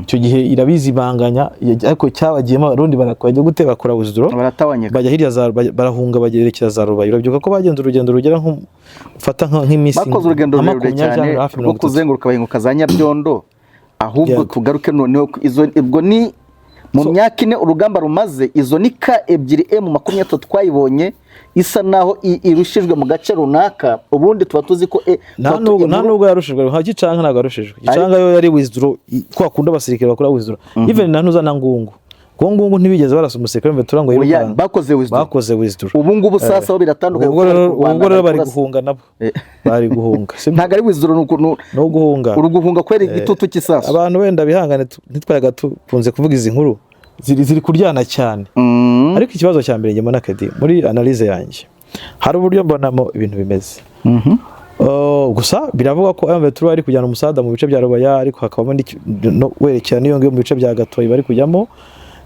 icyo gihe irabizibanganya ariko cyabagiyemo abarundi barakajya gute bakora wizidro baratawanyeka bajya hirya za barahunga bagerekeza za Rubaye urabyuka ko bagenza urugendo rugera ufata nk'imisi bakoze urugendo rurerure cyane rwo kuzenguruka bahinguka za Nyabyondo ahubwo tugaruke noneho izo ubwo ni mu myaka ine urugamba rumaze izo ni ka ebyiri M23 twayibonye isa naho irushijwe mu gace runaka ubundi tuba tuzi ko nta nubwo yarushijwe nka gicanga ntabwo yarushijwe gicanga yo yari withdraw kwa kunda abasirikare bakora withdraw even na ntuza na ngungu ngungu ntibigeze barasa umusirikare mbetura ngo yirukanka bakoze withdraw ubu ngubu sasa biratandukanye ubwo rero bari guhunga nabo bari guhunga ntabwo ari withdraw no guhunga uruguhunga kwera igitutu cy'isasa abantu wenda bihangane ntitwayaga tukunze kuvuga izi nkuru ziri kuryana cyane ariko ikibazo cya mbere njye Kedi muri analyse yanjye hari uburyo mbonamo ibintu bimeze gusa biravuga ko M23 ari kujyana umusada mu bice bya Rubaya ariko hakabamo no werekera niyo ngiyo mu bice bya Gatoyi bari kujyamo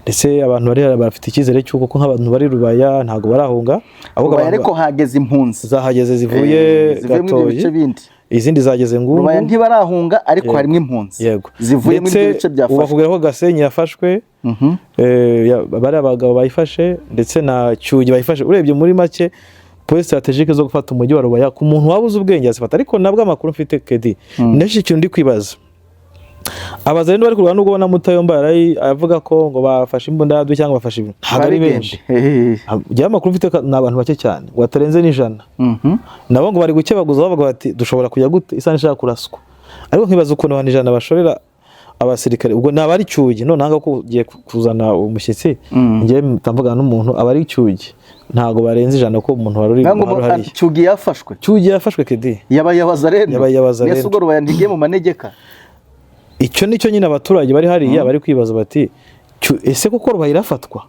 ndetse abantu bari barafite icyizere cy'uko ko nk'abantu bari Rubaya ntago barahunga ahubwo ariko hageze impunzi zahageze zivuye Gatoyi izindi zageze ngungu Rubaya ntibarahunga ariko harimo impunzi zivuye muri bice byafashwe ubakubwira ko Gasenyi yafashwe bari abagabo bayifashe ndetse na Cyugi bayifashe urebye muri make police strategique zo gufata umujyi wa Rubaya ku muntu wabuze ubwenge azifata ariko nabwo amakuru mfite Kedi ndashye cyo ndi kwibaza abazarendo bari kurwana nubwo na Mutayomba avuga ko ngo bafashe imbunda yadu cyangwa bafashe ibintu ntabwo ari benshi giye amakuru mfite n'abantu bake cyane watarenze n'ijana nabo ngo bari gukebaguza bavuga bati dushobora kujya gute isa nishaka kuraswa ariko nkibaza ukuntu abantu ijana bashorera abasirikare ubwo nabari Cyugi none nanga ko ugiye kuzana umushyitsi ngiye mtamvuga n'umuntu abari Cyugi ntago barenze ijana ko umuntu waruri hari Cyugi yafashwe Kedi yabayabazarendo yesu go Rubaya ndigiye mu manegeka icyo nicyo nyine abaturage bari hariya bari kwibaza bati ese koko Rubaya irafatwa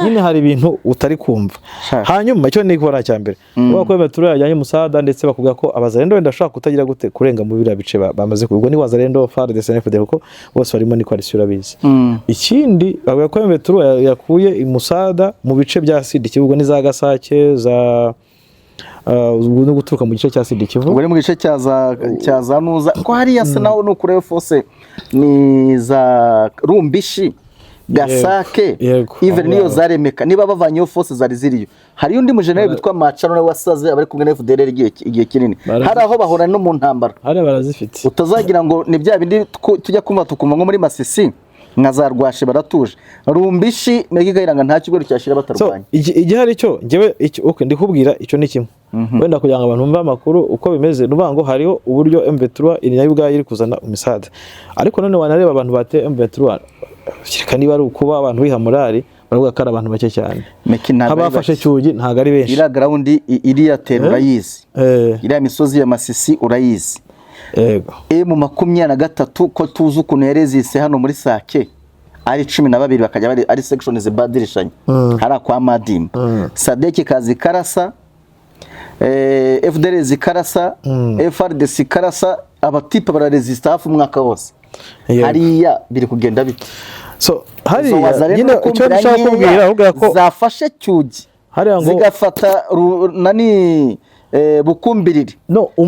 nyine hari ibintu utari kumva hanyuma icyo ni kubona cya mbere kuko abaturage yajyanye musada ndetse bakubwira ko abazarendo wenda ashaka kutagira gute kurenga mu bira bice bamaze kubwo ni wazarendo FARDC SNFD kuko bose barimo ni coalition urabizi ikindi bavuga ko abaturage yakuye imusada mu bice bya Sud Kivu ni za Gasake za no guturuka mu gice cya Sud Kivu ubwo mu gice cya za Nuza ko hari yase naho no kureba fose ni za Rumbishi Gasake even niyo zaremeka niba bavanyeho force zari ziriyo hari undi mujenerali witwa Macano nawe wasaze abari kumwe na FDLR igihe kinini hari aho bahora no mu ntambara hari barazifite utazagira ngo ni bya bindi tujya kumva tukumva ngo muri Masisi nkazarwashe baratuje Rumbishi megigayiranga nta kigero cyashira batarwanya igihari cyo ngewe okay ndikubwira icyo ni kimwe wenda kugira ngo abantu bumve amakuru uko bimeze nubango hariho uburyo M23 iri ubwayo iri kuzana umisada ariko none wanareba abantu bate M23 kireka niba ari ukuba abantu biha morali baravuga ko ari abantu bake cyane abafashe Cyugi ntago ari benshi ira ground iriya tera urayizi iriya misozi ya Masisi urayizi mu 23 ko tuzi ukuntu yarezise hano muri Sake ari 12 bakajya bari ari section zibadirishanye hari kwa Madim Sadeki kazi karasa FDL zikarasa FRDC karasa abatipe bararesista hafi umwaka wose hariya biri kugenda bite so hariya nyine icyo nshaka kubwira avuga ko zafashe Cyugi zigafata nani bukumbiriri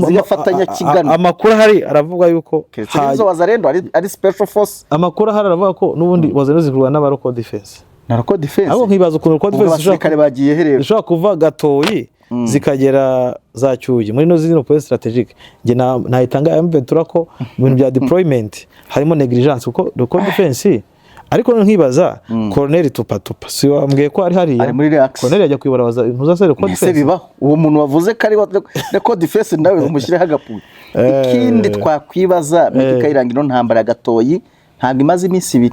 zigafatanya Kigana amakuru hari aravuga yuko hazo wazarendo ari special force amakuru hari aravuga ko nubundi wazarendo zikurwa n'abaroko defense naroko defense abo nkibaza ukuntu ko defense ishobora bagiye herero ishobora kuva Gatoyi zikagera za Cyugi muri no zino point strategique nge nahitanga M23 ko ibintu bya deployment harimo negligence kuko roko defense ariko nkibaza Colonel Tupa si wambwiye ko ari hariya Colonel yajya kwibarabaza ntuzasere ko defense bibaho uwo muntu wavuze ko ari ko defense nawe umushyire hagapuye ikindi twakwibaza megikayiranga ino ntambara Gatoyi ntabwo imaze iminsi 2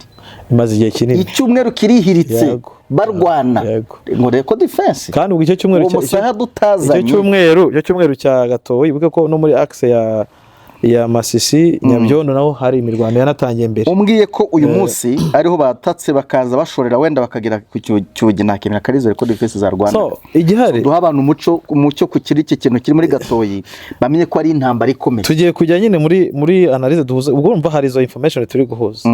imaze igihe kinini icyumweru kirihiritse barwana ngo reko defense kandi ubwo icyo cyumweru cyumweru cya Gatoyi buke ko no muri axe ya Masisi Nyabyondo naho hari imirwano yanatangiye mbere umbwiye ko uyu munsi ariho batatse bakaza bashorera wenda bakagera ku Cyugi nakemera karizere ko defense za Rwanda so igihari duha abantu umucyo ku kiri iki kintu kiri muri Gatoyi bamenye ko ari intambara ikomeye tugiye kujya nyine muri analyse duhuza ubwo urumva hari izo information turi guhuza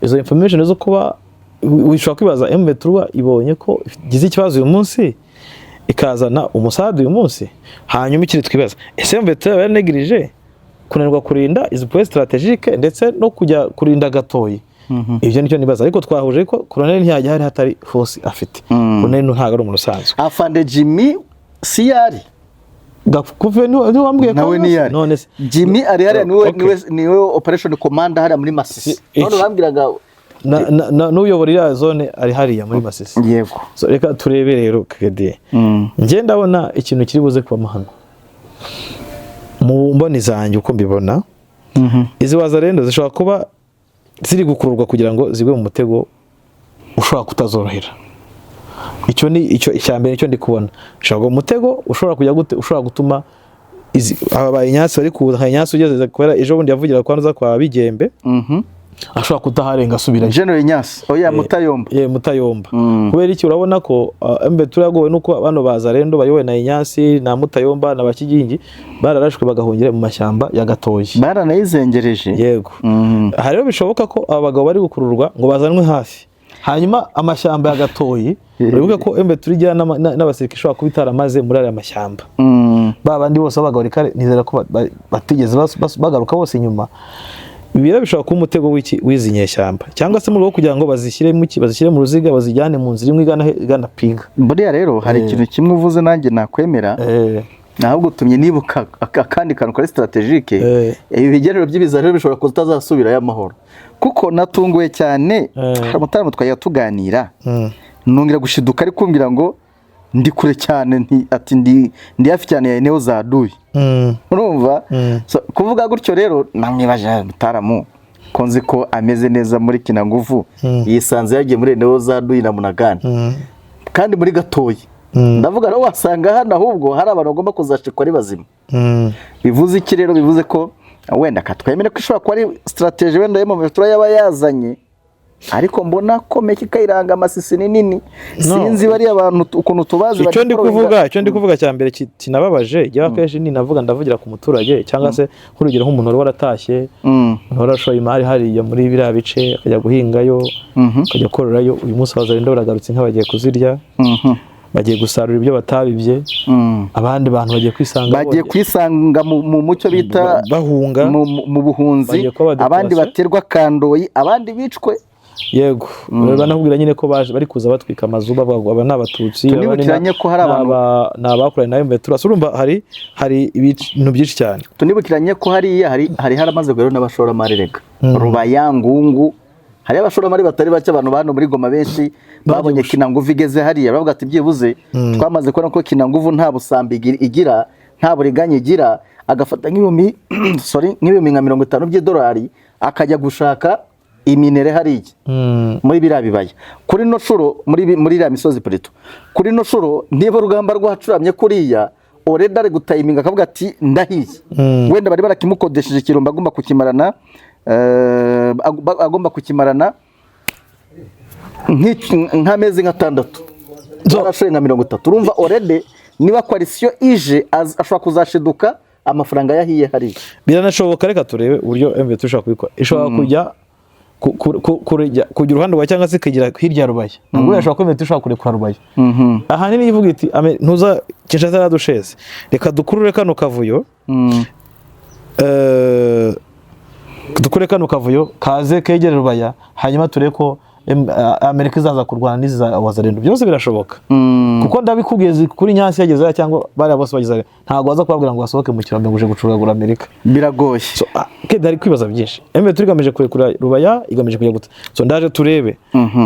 izo information zo kuba wishobora kwibaza M23 ibonye ko gize ikibazo uyu munsi ikazana umusada uyu munsi, hanyuma ikiri twibaza ese M23 yaranegirije kunanirwa kurinda izi point strategique ndetse no kujya kurinda gatoyi. Ibyo nicyo nibaza, ariko twahuje ko Colonel ntiyajya hari hatari force afite. Colonel ntago ari umuntu usanzwe. Afande Jimmy siyari Gakuve ni wambwiye ko nawe niyari none Jimmy ari hari niwe operation commander hari muri Masisi, none bambwiraga n'uyobora iriya zone ari hariya muri Masisi. Yego, so reka turebe rero kede nge ndabona ikintu kiri buze kuba mahano mu mboni zanjye uko mbibona. Izi wazarendo zishobora kuba ziri gukururwa kugira ngo zigwe mu mutego ushobora kutazorohera. Icyo ni icyo icyambere nicyo ndi kubona, ushobora umutego ushobora kujya gute, ushobora gutuma ababaye Inyasi bari kuza Inyasi ugeze kubera ejo bundi yavugira kwanza kwa Bigembe, ashobora kutaharenga asubira General Inyasi oya Mutayomba Mutayomba. Kubera iki urabona ko M23 yagowe nuko bano bazarendo bayowe na Inyasi na Mutayomba na Bakigingi bararashwe bagahungira mu mashyamba ya Gatoyi, baranayizengereje. Yego, aha rero bishoboka ko abagabo bari gukururwa ngo bazanwe hafi, hanyuma amashyamba ya Gatoyi uribuke ko M23 ijya n'abasirikare ishobora kubitara maze muri aya mashyamba. Babandi bose abagabo nizera ko batigeze bagaruka bose inyuma. Ibiro bishobora kuba umutego w'izi nyeshyamba, cyangwa se mu rwo kugira ngo bazishyire mu ruziga, bazijyane mu nzira imwe igana Pinga. Buriya rero hari ikintu kimwe uvuze nanjye nakwemera, nahubwo utumye nibuka akandi kantu kari strategique. Ibi bigerero by'ibiza rero bishobora kutazasubira y'amahoro, kuko natunguye cyane. Mutarama twajya tuganira, nongera gushiduka ari kumbwira ngo ndi kure cyane, ati ndi hafi cyane ya Neo Zaduyi. Urumva, kuvuga gutyo rero namwibaje Mutaramu konzi ko ameze neza muri Kinanguvu, yisanze yagiye muri Neo Zaduyi na Munagana kandi muri Gatoyi. Ndavuga rero wasanga hano ahubwo hari abantu bagomba kuzashikwa ari bazima. Bivuze iki rero? Bivuze ko wenda katwemere ko ishobora kuba ari strategy wenda M23 yaba yazanye, ariko mbona ko meki kayiranga Masisi nini. Sinzi bari abantu ukuntu tubazi. Icyo ndi kuvuga cya mbere kinababaje giye akeje ni ndavugira ku muturage, cyangwa se nk'urugero nk'umuntu wari waratashye warashoye imari hariya muri biriya bice akajya guhingayo akajya korораyo, uyu munsi bazarenda baragarutse nk'abagiye kuzirya, bagiye gusarura ibyo batabibye. Abandi bantu bagiye kwisanga mu mucyo bita bahunga mu buhunzi, abandi baterwa kandoyi, abandi bicwe. Yego, banakubwira nyine ko bari kuza batwika amazu bavuga aba n'abatutsi, tunibukiranye ko hari abantu n'abakoranye nayo M23. Urumva hari ibintu byinshi cyane. Tunibukiranye ko hari haramaze rero n'abashoramari rega Rubayangungu, hari abashoramari batari bake, abantu bano muri Goma benshi babonye Kinanguvu igeze hariya bavuga ati byibuze twamaze kubona ko Kinanguvu nta busambi igira, nta buriganye igira, agafata nk'ibihumbi $50 by'idolari akajya gushaka iminere hariya muri biriya bibaya. Kuri no shuro muri iriya misozi Preto, kuri no shuro niba urugamba rwacuramye kuriya already ari gutayiminga akavuga ati ndahiye. Wenda bari barakimukodesheje ikiromba agomba kukimarana nk'amezi nka 6 zarashoye nka 30. Urumva already niba coalition ije ashobora kuzashiduka amafaranga yahiye hariya. Biranashoboka, reka turebe uburyo M23 ishobora kubikora. Ishobora kujya kugira uruhande rwa cyangwa se kigira hirya Rubaya. Ntabwo yashobora kwemera tushaka kurekura Rubaya. Aha ni ivuga iti ntuza Kinshasa yaradusheze, reka dukurure kano kavuyo, dukure kano kavuyo kaze kegere Rubaya, hanyuma tureko Amerika izaza kurwana n'izi wazarendo. Byose birashoboka, kuko ndabikubwiye kuri Nyasi yageze cyangwa bari bose bageze, ntago baza kubabwira ngo basohoke mu kirambe guje gucuragura Amerika, biragoye. So dari kwibaza byinshi. M23 igamije kurekura Rubaya, igamije kujya gute? So ndaje turebe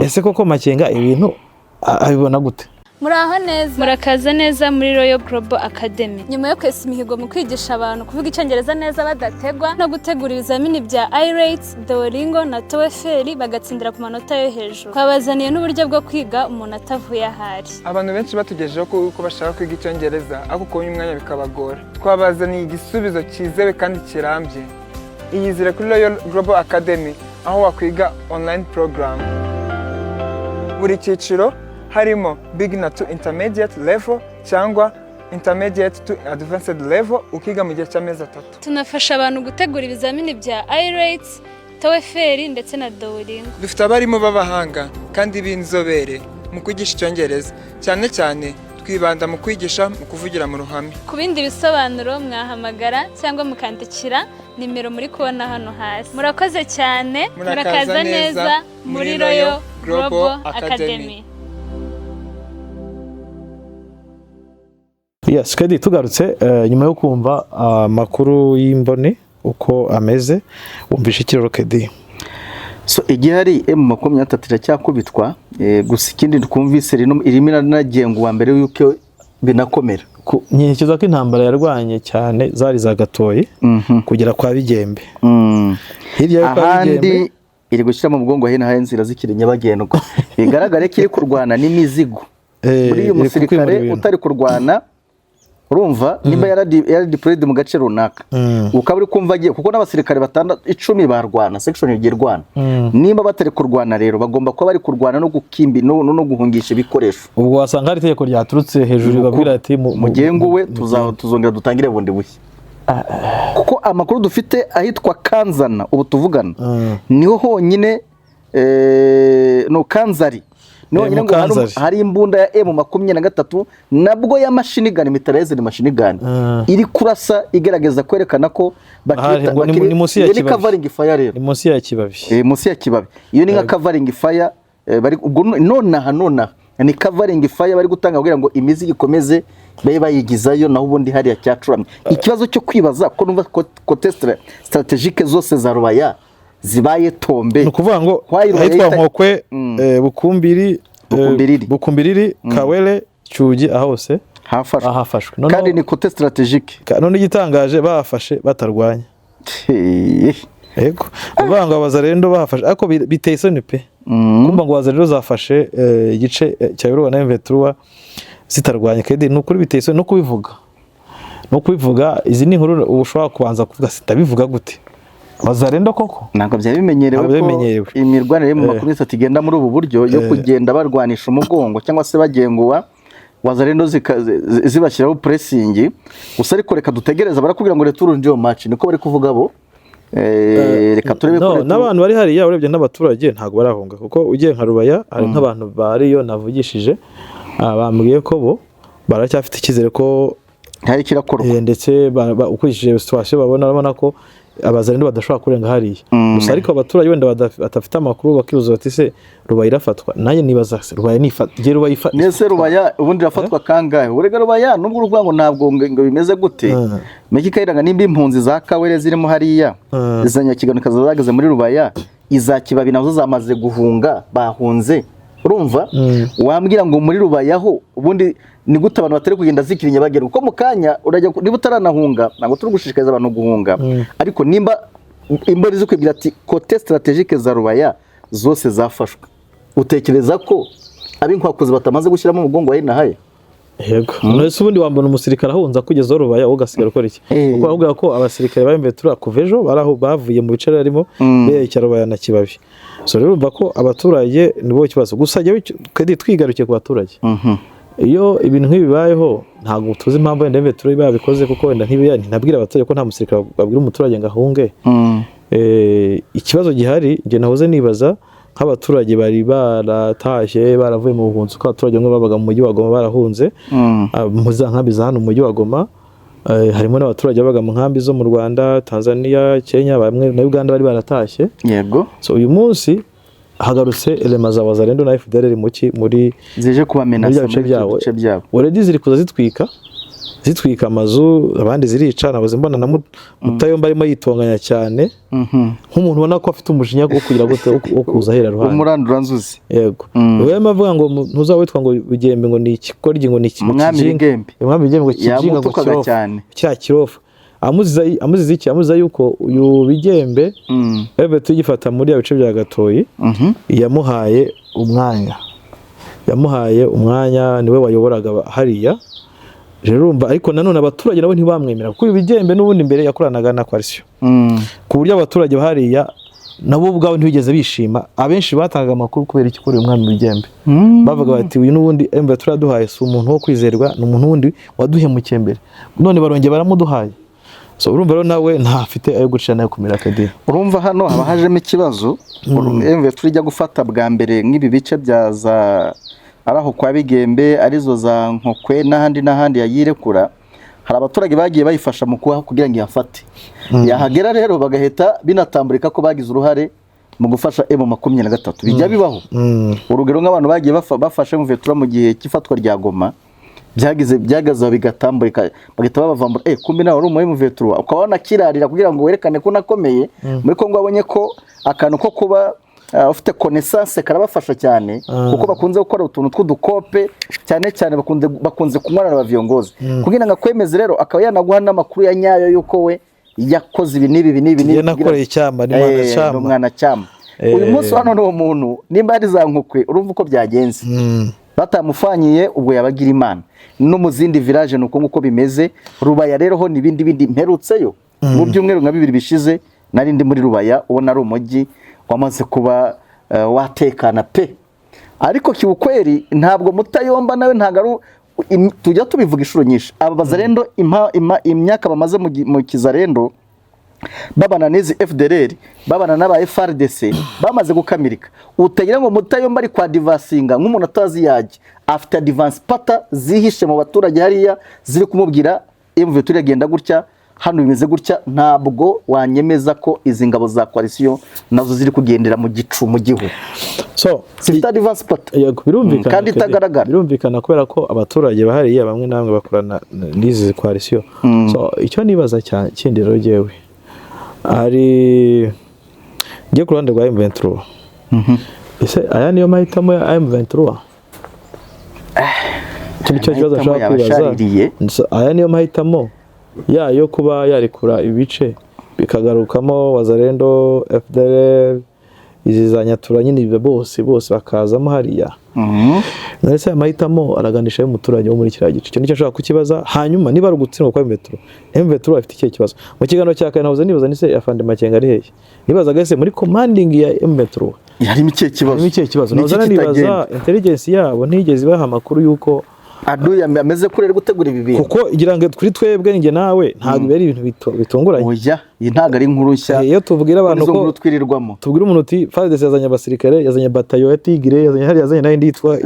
ese koko Makenga ibintu abibona gute. Muraho neza, murakaza neza muri Royal Global Academy. Nyuma yo kwesa imihigo mu kwigisha abantu kuvuga icyongereza neza badategwa no gutegura ibizamini bya IELTS, Duolingo na TOEFL bagatsindira ku manota yo hejuru, twabazaniye n'uburyo bwo kwiga umuntu atavuye ahari. Abantu benshi batugejejeho ko bashaka kwiga icyongereza ariko kubona umwanya bikabagora. Twabazaniye igisubizo cyizewe kandi kirambye. Iyizire kuri Royal Global Academy aho wakwiga online program. Buri cyiciro harimo beginner to intermediate level cyangwa intermediate to advanced level ukiga mu gihe cy'amezi 3. Tunafasha abantu gutegura ibizamini bya IELTS, TOEFL ndetse na Duolingo. Dufite abarimu b'abahanga kandi b'inzobere mu kwigisha icyongereza, cyane twibanda mu kwigisha mu kuvugira mu ruhame. Ku bindi bisobanuro mwahamagara cyangwa mukandikira nimero muri kubona hano hasi. Murakoze cyane, murakaza neza muri Royal Global Academy. Yes, Kedi tugarutse nyuma yo kumva amakuru y'imboni uko ameze, wumvishe ikiroro Kedi. So igihari M23 iracyakubitwa, gusa ikindi twumvise irimo iranagengwa mbere yuko binakomera. Nyerekezo ko intambara yarwanye cyane zari za Gatoyi kugera kwa Bigembe. Hirya yo kwa Bigembe iri gushyira mu mugongo hene haye nzira zikiri nyabagendwa. Bigaragare ko iri kurwana n'imizigo. Muri uyu musirikare utari kurwana urumva nimba yari deployed mu gace runaka ukaba uri kumva agiye kuko n'abasirikare 10 barwana section igiye rwana nimba batari kurwana rero bagomba kuba bari kurwana no gukimbi no guhungisha ibikoresho. Ubwo wasanga hari itegeko ryaturutse hejuru babwira ati mugenguwe tuzongera dutangire bundi bushya kuko amakuru dufite ahitwa Kanzana ubu tuvugana niho honyine no Kanzari none ngo hari imbunda ya M23 nabwo ya machine gun mitraillez ni machine gun iri kurasa igerageza kwerekana ko bakita ni munsi ya kibabi, covering fire rero ni munsi ya kibabi, munsi ya kibabi iyo ni nka covering fire bari nona ni covering fire bari gutanga kugira ngo imizi ikomeze baye bayigizayo naho ubundi hari ya cyacuramye. Ikibazo cyo kwibaza ko numva contestre strategique zose za Rubaya zibaye tombe, no kuvuga ngo ahitwa Nkokwe, Bukumbiriri, Kawele, Cyugi ahose hafashwe kandi ni côté stratégique. None igitangaje bafashe batarwanya yego uvuga ngo abazarendo bafashe ako biteye isoni pe kumva ngo abazarendo zafashe igice cya Yoruba na M23 zitarwanya kandi n'ukuri biteye isoni no kubivuga izi ni inkuru ubushobora kubanza kuvuga sitabivuga gute Wazarendo koko ntabwo byari bimenyerewe ko imirwanire mu makuru yose igenda muri ubu buryo yo kugenda barwanisha umugongo cyangwa se bagenguwa Wazarendo zibashyiraho pressing gusa ariko reka dutegereza barakubwira ngo retour ndio match niko bari kuvuga bo reka turebe ko n'abantu bari hariya urebye n'abaturage ntago barahunga kuko ugiye nka Rubaya hari nk'abantu bariyo navugishije bambwiye ko bo baracyafite ikizere ko hari kirakorwa ndetse ukurikije situation babona ko abazarendo badashobora kurenga hariya gusa ariko abaturage wenda batafite amakuru bakibuza bati se Rubaya irafatwa naye nibaza se Rubaya nifatije Rubaya nese Rubaya ubundi irafatwa kangahe urega Rubaya nubwo uruvuga ngo ntabwo ngo bimeze gute meki kayiranga nimba impunzi za Kawere zirimo hariya izanya kiganuka zageze muri Rubaya izakibabi nazo zamaze guhunga bahunze urumva wambwira ngo muri Rubaya ho ubundi ni gute abantu batari kugenda zikirinya bagera uko mukanya urajya niba utaranahunga ntabwo turi gushishikariza abantu guhunga ariko nimba imbari zo kwibwira ati côté stratégique za Rubaya zose zafashwe utekereza ko abinkwakoze batamaze gushyiramo umugongo wa nahaye yego nese ubundi wambona umusirikare ahunza kugeza Rubaya ugasigara ukora iki kuko avuga ko abasirikare b'Imbetura kuvejo baraho bavuye mu bice arimo berekera Rubaya na Kibabi so rero urumva ko abaturage nibo kibazo gusa kandi twigarukiye ku baturage iyo ibintu nk'ibibayeho ntabwo tuzi impamvu wenda Imbetura babikoze kuko wenda ntabwira abaturage ko nta musirikare babwira umuturage ngo ahunge ikibazo gihari nge nahoze nibaza nk'abaturage bari baratashye baravuye mu buhunzi ko abaturage bamwe babaga mu mujyi wa Goma barahunze mu za nkambi za hano mu mujyi wa Goma harimo n'abaturage babaga mu nkambi zo mu Rwanda Tanzania Kenya bamwe na Uganda bari baratashye yego so uyu munsi hagarutse elema za Wazarendo na FDLR muri zije kubamenasa mu bice byabo already ziri kuza zitwika amazu abandi zirica nabuze mbona na Mutayomba arimo yitonganya cyane nk'umuntu ubona ko afite umujinya wo kugira gute wo kuza hera ruhande umurandura nzuzi yego wewe mavuga ngo ntuzawitwa ngo Bigembe ngo ni ikikoryi ngo ni Mwami Bigembe ngo kijinga ngo cya kirofa amuzize iki amuziza yuko uyu Bigembe ebe tugifata muri abice bya Gatoyi yamuhaye umwanya niwe wayoboraga hariya rero urumva ariko nanone abaturage nabo ntibamwemera kuko Bigembe n'ubundi mbere yakoranaga na coalition ku buryo abaturage bahariya nabo ubwabo ntibigeze bishima abenshi batangaga amakuru kubera iki kuri uyu mwami Bigembe bavuga bati uyu n'ubundi Imbetura duhaye si umuntu wo kwizerwa ni umuntu wundi waduhemukiye mbere none barongeye baramuduhaye so urumva rero nawe ntafite ayo gucira nayo kumira kadi urumva hano haba hajemo ikibazo Imbetura ijya gufata bwa mbere nk'ibi bice bya za ari aho kwa Bigembe arizo za Nkokwe n'ahandi yayirekura, hari abaturage bagiye bayifasha mu kugira ngo yafate. Yahagera rero bagahita binatamburika ko bagize uruhare mu gufasha M23. Bijya bibaho. Urugero nk'abantu bagiye bafashe mu vetura mu gihe cy'ifatwa rya Goma, byagaza bigatamburika bagahita babavambura kumbe nawe ari mu vetura, ukabona kirarira kugira ngo werekane ko nakomeye. Muri Kongo babonye ko akantu ko kuba ufite connaissance karabafasha cyane, kuko bakunze gukora utuntu tw'udukope cyane bakunze kunywana na viongozi kugira ngo akwemeze. Rero akaba yanaguha n'amakuru ya nyayo yuko we yakoze ibi nibi yanakoreye icyamba ni mwana cyamba. Uyu munsi hano n'uwo muntu nimba ari za Nkokwe, urumva uko byagenze. Batamufanyiye ubwo yabagira Imana. No mu zindi village nuko nguko bimeze. Rubaya rero ho nibindi mperutseyo mu byumweru nka 2 bishize, nari ndi muri Rubaya, ubona ari umujyi wamaze kuba watekana pe. Ariko kibukweri ntabwo Mutayomba nawe ntago tujya tubivuga ishuro nyinshi. Aba bazarendo imyaka bamaze mu kizarendo babana n'izi FDLR, babana n'aba FRDC, bamaze gukamirika. Utagira ngo Mutayomba ari kwa divasinga nk'umuntu atazi yaje, afite advance pata zihishe mu baturage hariya ziri kumubwira M23 agenda gutya, hano bimeze gutya. Ntabwo wanyemeza ko izi ngabo za coalition nazo ziri kugendera mu gicu mu gihu. So zifite advance pata birumvikana kandi itagaragara. Birumvikana kubera ko abaturage bahariye bamwe namwe bakorana n'izi coalition. So icyo nibaza cyane kindi rero jewe ari ngiye ku ruhande rwa M23. Ese aya niyo mahitamo ya M23? Icyo kibazo ashaka kwibaza. Aya niyo mahitamo yo kuba yarekura ibice bikagarukamo Wazalendo, FDLR, izizanyatura nyine bose bakazamo hariya. Ndetse amahitamo araganisha y'umuturage wo muri kiriya gice. Icyo nicyo ashaka kukibaza. Hanyuma niba ari ugutsindwa kwa M23 afite ikihe kibazo? Mu kiganiro cya kane nahoze nibaza nise Afande Makenga ari hehe. Nibazaga ese muri commanding ya M23 harimo ikihe kibazo? Nahoze nibaza intelligence yabo ntigeze baha amakuru yuko Aduya ameze kurera gutegura ibi bintu, kuko igira ngo kuri twebwe nge nawe ntabwo bari ibintu bitunguranye. Oya, iyi ntago ari inkuru nshya. Iyo tuvugira abantu ko twirirwamo, tubwira umuntu uti FARDC yazanye abasirikare, yazanye batayo ya Tigre, yazanye hari yazanye n'indi yitwa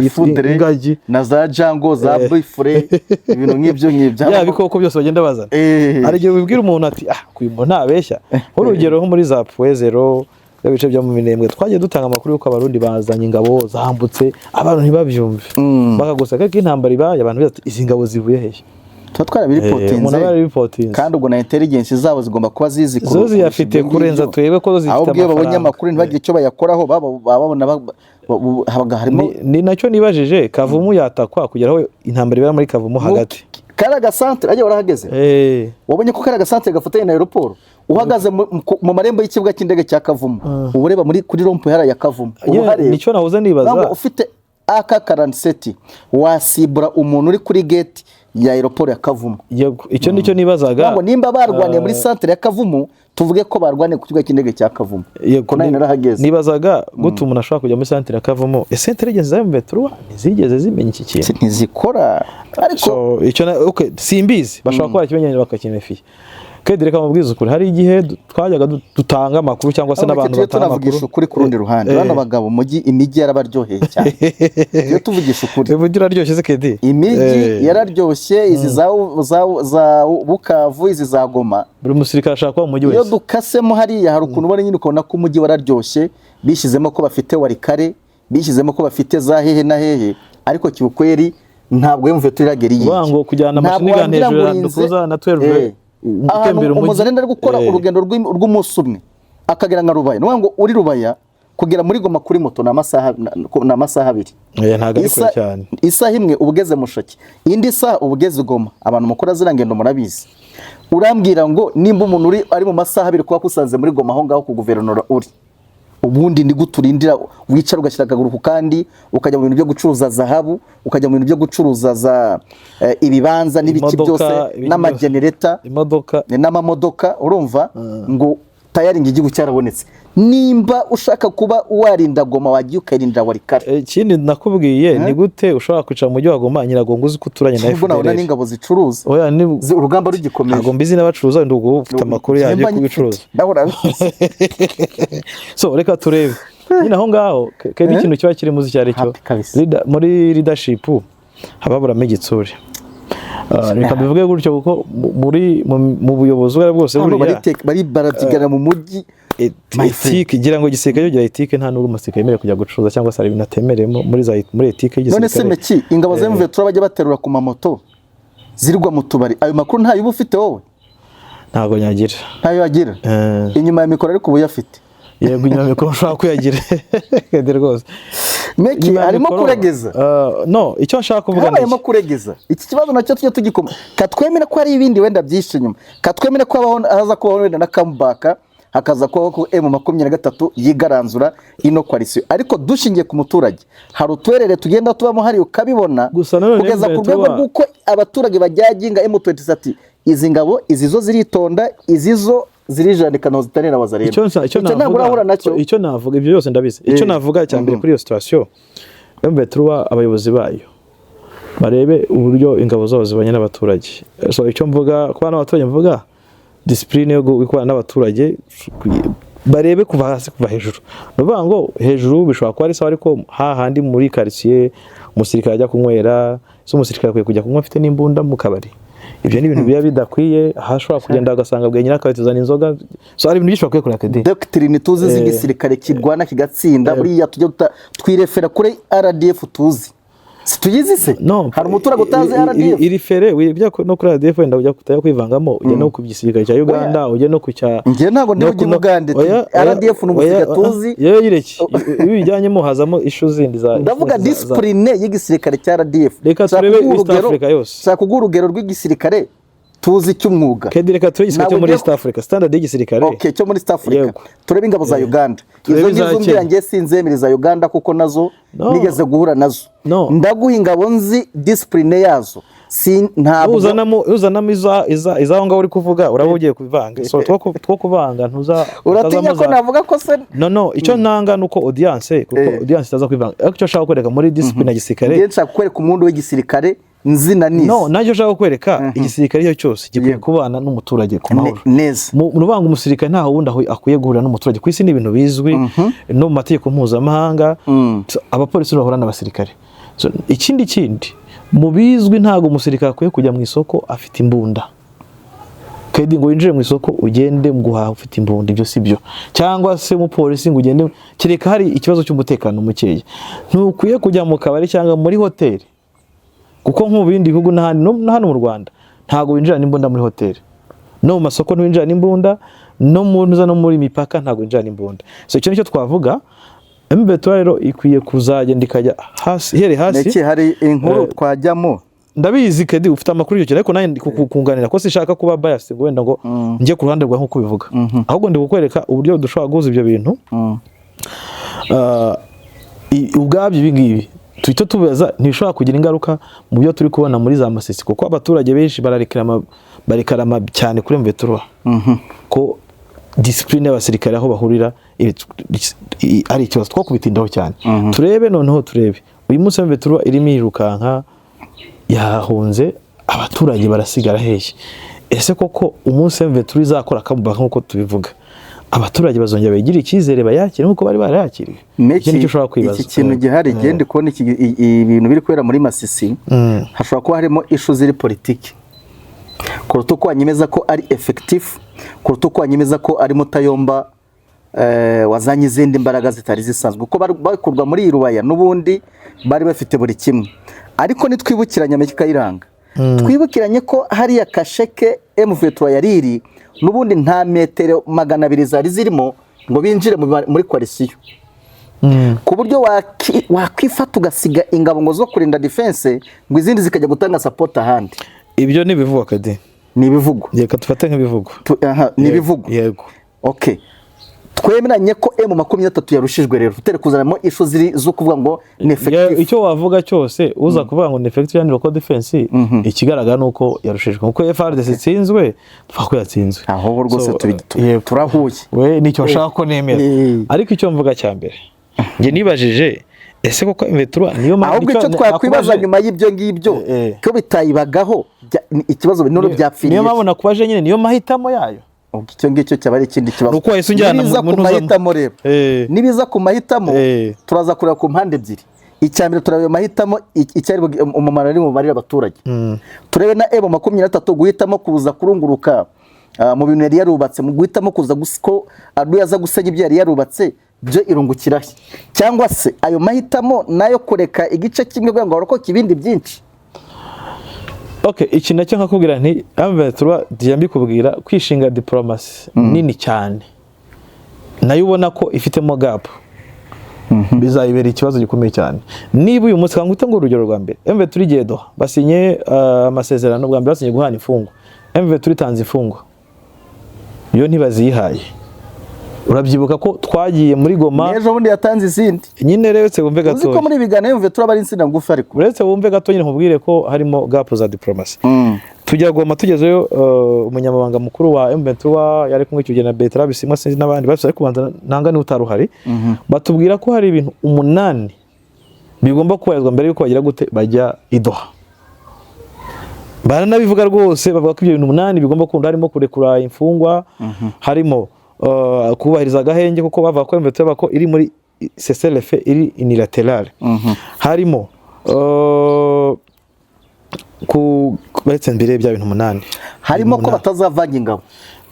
Ingagi na za Django za Boyfriend, ibintu nk'ibyo ya bikoko byose bagenda bazana. Ari gihe ubwira umuntu ati kuyimo ntabeshya. Urugero nko muri za Puezero bice byo mu Minembwe twagiye dutanga amakuru yuko abarundi bazanye ingabo zambutse, abantu ntibabyumve bakagusaka ko intambara ibaye, abantu bati izi ngabo zivuye hehe. Twatwara biripotinze kandi ubwo na intelligence zabo zigomba kuba zizi ko zo ziyafite kurenza twebwe ko zo zifite amafaranga. Ahubwo babonye amakuru ntibagire icyo bayakoraho, babona habaga harimo. Ni nacyo nibajije, Kavumu yatakwa kugeraho intambara ibara muri Kavumu hagati. Karaga centre ajye warahageze. Wabonye ko Karaga centre gafatanye na aeroport, uhagaze mu marembo y'ikibuga cy'indege cya Kavumu, ubureba muri kuri rompo yara ya Kavumu. Nicyo nahoze nibaza. Ntabwo ufite AK47 wasibura umuntu uri kuri gate ya aeroport ya Kavumu. Yego, icyo nicyo nibazaga. Ntabwo nimba barwaniye muri centre ya Kavumu, tuvuge ko barwaniye ku kibuga cy'indege cya Kavumu. Yego, narahageze. Nibazaga gute umuntu ashaka kujya muri centre ya Kavumu. Ese intelligence za M23 ntizigeze zimenya iki kintu. Ntizikora. Ariko icyo simbizi bashaka ko bakimenyanye bakakinefiye. Kedire kamubwiza ukuri, hari igihe twajyaga dutanga amakuru cyangwa se n'abantu batanga amakuru kuri kurundi ruhande. Bano bagabo imijyi yarabaryoheye cyane. Iyo tuvugisha ukuri, ivugira ryoshye se Kedire. Imijyi yararyoshye, izi za Bukavu, izi za Goma. Buri musirikare ashaka mu mujyi wese. Iyo dukasemo hariya hari ukuntu ubona nyine ukabona ko umujyi wararyoshye, bishyizemo ko bafite Warikare, bishyizemo ko bafite za hehe na hehe, ariko kibukweri ntabwo M23 irageriye. Wango kujyana amashini ganejura dukuza na 12. Umuzanenda ari gukora urugendo rw'umunsi umwe akagera nka Rubaya. Niyo ngo uri Rubaya kugera muri Goma kuri moto na amasaha 2. Ntago ari kure cyane. Isaha imwe ubugeze Mushaki, indi saha ubugeze Goma. Abantu mukora zirangendo murabizi. Urambwira ngo nimba umuntu ari mu masaha 2 kuba kusanze muri Goma aho ngaho ku guverinora uri, ubundi ndi guturindira wicara ugashyira akaguru ku kandi ukajya mu bintu byo gucuruza zahabu, ukajya mu bintu byo gucuruza za ibibanza n'ibiki byose n'amagenereta, imodoka n'amamodoka. Urumva ngo tayari igihugu cyarabonetse. Nimba ushaka kuba warinda Goma wagiye ukarinda Warikare. Ikindi nakubwiye ni gute ushobora kwicara mu mujyi wa Goma Nyiragongo uzi kuturanye na FDLR. Ubona n'ingabo zicuruza. Oya ni urugamba rugikomeye. Ntabwo mbizi n'abacuruza ndi ufite amakuru yaje kubicuruza. Ndahora. So reka turebe nyine aho ngaho kandi ikintu kiba kiri muzi cyari cyo Happy kabisa. muri leadership hababuramo igitsure. Reka bivuge gutyo kuko mu buyobozi bwa bwose buriya bari barabyigana mu mujyi etike igira ngo igisirikare gira etike nta nubwo umusirikare yemerewe kujya gucuruza cyangwa se ari binatemeremo muri etike y'igisirikare. none se meki ingabo za MV bajya baterura ku mamoto zirwa mu tubari, ayo makuru ntayo uba ufite wowe? Ntago nyagira. Ntayo yagira inyuma ya mikoro ariko ubu yafite. Yego inyuma ya mikoro ushaka kuyagira kede rwose. Meki harimo kuregeza. No, icyo nshaka kuvuga ni harimo kuregeza. Iki kibazo nacyo tujye tugikoma. Katwemera ko hari ibindi wenda byishe nyuma. Katwemera ko abaho aza kubaho wenda na comeback hakaza kubaho ko M23 yigaranzura ino coalition. Ariko dushingiye ku muturage hari utwerere tugenda tubamo hari ukabibona kugeza ku rwego rw'uko abaturage bajyaginga M23 izi ngabo izizo ziritonda izizo zirijandika no zitanira bazareba. Icyo navuga ibyo byose ndabizi. Icyo navuga cyambere kuri iyo situation M23 abayobozi bayo barebe uburyo ingabo zabo zibanye n'abaturage. So icyo mvuga kwa n'abaturage mvuga discipline yo gukorana n'abaturage barebe kuva hasi kuva hejuru. Nuvuga ngo hejuru bishobora kuba ari sawa ariko hahandi muri quartier umusirikare ajya kunywera so umusirikare akwiye kujya kunywa afite n'imbunda mu kabari. Ibyo ni ibintu biya bidakwiye hashobora kugenda agasanga bwe nyina akabituzana inzoga. So ari ibintu byinshi bakwiye kuri akade. Doctrine tuzi z'igisirikare kirwana kigatsinda buriya tujye twirefera kuri RDF tuzi. Situyizi se? No, hari umutura gutazi RDF. Iri fere wibya no kuri RDF wenda ujya kutaya kwivangamo ujye no kugisirikare cya Uganda ujye no kucya. Ngiye ntago ndi ujye Uganda RDF n'umusirikare tuzi. Yewe yireki ibijyanyemo hazamo ishu zindi za. Ndavuga discipline y'igisirikare cya RDF. Reka turebe East Africa yose. Saka kugura urugero rw'igisirikare tuzi cy'umwuga. Kedi reka turebe muri East Africa standard y'igisirikare. Okay, cyo muri East Africa. Turebe ingabo za Uganda. Izo ngizo ngiye sinzemere za Uganda kuko nazo nigeze guhura nazo. Ndaguha ingabo nzi discipline yazo. Ntabwo uzanamo izaho ngaho uri kuvuga urabugiye kubivanga. So two kubanga ntuza uratinya ko navuga ko se no icyo ntanga nuko audience kuko audience itaza kwivanga. Ariko icyo shaka kwereka muri discipline y'igisirikare. Ngiye nshaka kwereka umuntu w'igisirikare nzina nisi. No, najyo shaka kwereka igisirikare cyo cyose gikwiye kubana n'umuturage ku mahoro. Neza. Mu rubanga umusirikare ntaho wundi akwiye guhura n'umuturage. Kwisi ni ibintu bizwi no mu mategeko mpuzamahanga. Abapolisi bahura n'abasirikare. So ikindi mu bizwi ntago umusirikare akwiye kujya mu isoko afite imbunda. Kedi ngo winjire mu isoko ugende guhaha ufite imbunda ibyo sibyo. Cyangwa se mu polisi ngo ugende kireka hari ikibazo cy'umutekano mukeya. Ntukwiye kujya mu kabari cyangwa muri hoteli. Kuko nko bindi bihugu hano mu Rwanda ntago winjira n'imbunda muri hoteli. No mu masoko ntiwinjira n'imbunda, no muri mipaka ntago winjira n'imbunda. So icyo nicyo twavuga. M23 rero ikwiye kuzagenda ikajya hasi here hasi. Neke hari inkuru twajyamo. Ndabizi Kedi ufite amakuru y'icyo ariko naye kukunganira ko sishaka kuba bias ngo wenda ngo njye ku ruhande rwa nko kubivuga. Ahubwo ndi gukwereka uburyo dushobora guhuza ibyo bintu. Ubwabyo ibingibi twito tubaza ntishobora kugira ingaruka mu byo turi kubona muri za Masisi kuko abaturage benshi barikarama cyane kuri M23. Ko discipline y'abasirikare aho bahurira ari ikibazo two kubitindaho cyane. Turebe noneho turebe uyu munsi M23 irimo irukanka yahunze abaturage barasigara hehe. Ese koko umunsi M23 izakora kamubaga nkuko tubivuga abaturage bazongera bagira icyizere bayakira nkuko bari barayakiriye. Iki kintu gihari gende kubona ibintu biri kwera muri Masisi hashobora kuba harimo ishu ziri politiki. Kuruta ko anyemeza ko ari effective, kuruta ko anyemeza ko ari Mutayomba wazanye izindi imbaraga zitari zisanzwe uko bakurwa muri Irubaya n'ubundi bari bafite buri kimwe. Ariko nitwibukiranya Amerika iranga. Twibukiranye ko hari ya kasheke M23 yariri n'ubundi nta metero 200 zari zirimo ngo binjire muri coalition. Ku buryo wakwifata ugasiga ingabo ngo zo kurinda defense ngo izindi zikajya gutanga support ahandi. Ibyo ni bivugwa Kadi. Ni bivugwa. Reka tufate nk'ibivugwa. Ni bivugwa. Yego. Okay. Twemeranye ko M23 yarushijwe rero tutere kuzanamo ishu ziri zo kuvuga ngo ni effective. Icyo wavuga cyose uza kuvuga ngo ni effective yani local defense ikigaragara nuko yarushijwe kuko FARDC tsinzwe twako yatsinzwe. Aho rwose turahuye. We nicyo shaka ko nemera. Ariko icyo mvuga cyambere. Nge nibajije ese koko M23 niyo mpamvu ahubwo icyo twakwibaza nyuma y'ibyo ngibyo ko bitayibagaho ikibazo binoro byapfiriye. Niyo mpamvu nakubaje nyine niyo mahitamo yayo. ubwo icyo ngicyo cyaba ari ikindi kibazo. Nuko wahise unjyana Nibiza mu ku mahitamo rero nibiza ku mahitamo turaza kureba ku mpande ebyiri. Icyambere turabye mahitamo icyari umumaro ari mu bari abaturage. Turebe na M23 guhitamo kuza kurunguruka mu bintu yari yarubatse, mu guhitamo kuza ko yaza gusenya ibyo yari yarubatse byo irungukira cyangwa se ayo mahitamo nayo kureka igice kimwe kugira ngo arokoke ibindi byinshi. Okay, iki nacyo nkakubwira nti M23 diyambi kubwira kwishinga diplomasi nini cyane nayo ubona ko ifitemo gap. Bizayibera ikibazo gikomeye cyane. Niba uyu munsi kanguta ngo urugero rwa mbere M23 igiye Doha basinye amasezerano bwa mbere basinye guhana imfungwa, M23 itanze imfungwa yo ntibazihaye. Urabyibuka ko twagiye muri Goma ejo bundi yatanze izindi nyine retse wumve gato. Uzi ko muri bigana M23 bari insina ngufi ariko uretse wumve gato nyine nkubwire ko harimo gap za diplomasi. Tujya Goma tugezeyo umunyamabanga mukuru wa M23 yari kumwe cyugena Bertrand Bisimwa sinzi n'abandi bose ariko kubanza nanga ni utaruhari. Batubwira ko hari ibintu 8 bigomba kubayazwa mbere yuko bagira gute bajya i Doha. Baranabivuga rwose bavuga ko ibyo bintu 8 bigomba kunda harimo kurekura imfungwa, harimo kubahiriza agahenge kuko bavuga ko M23 bako iri muri CCLF iri unilateral. Harimo ku uretse mbere bya bintu 8 harimo ko batazavanga ingabo.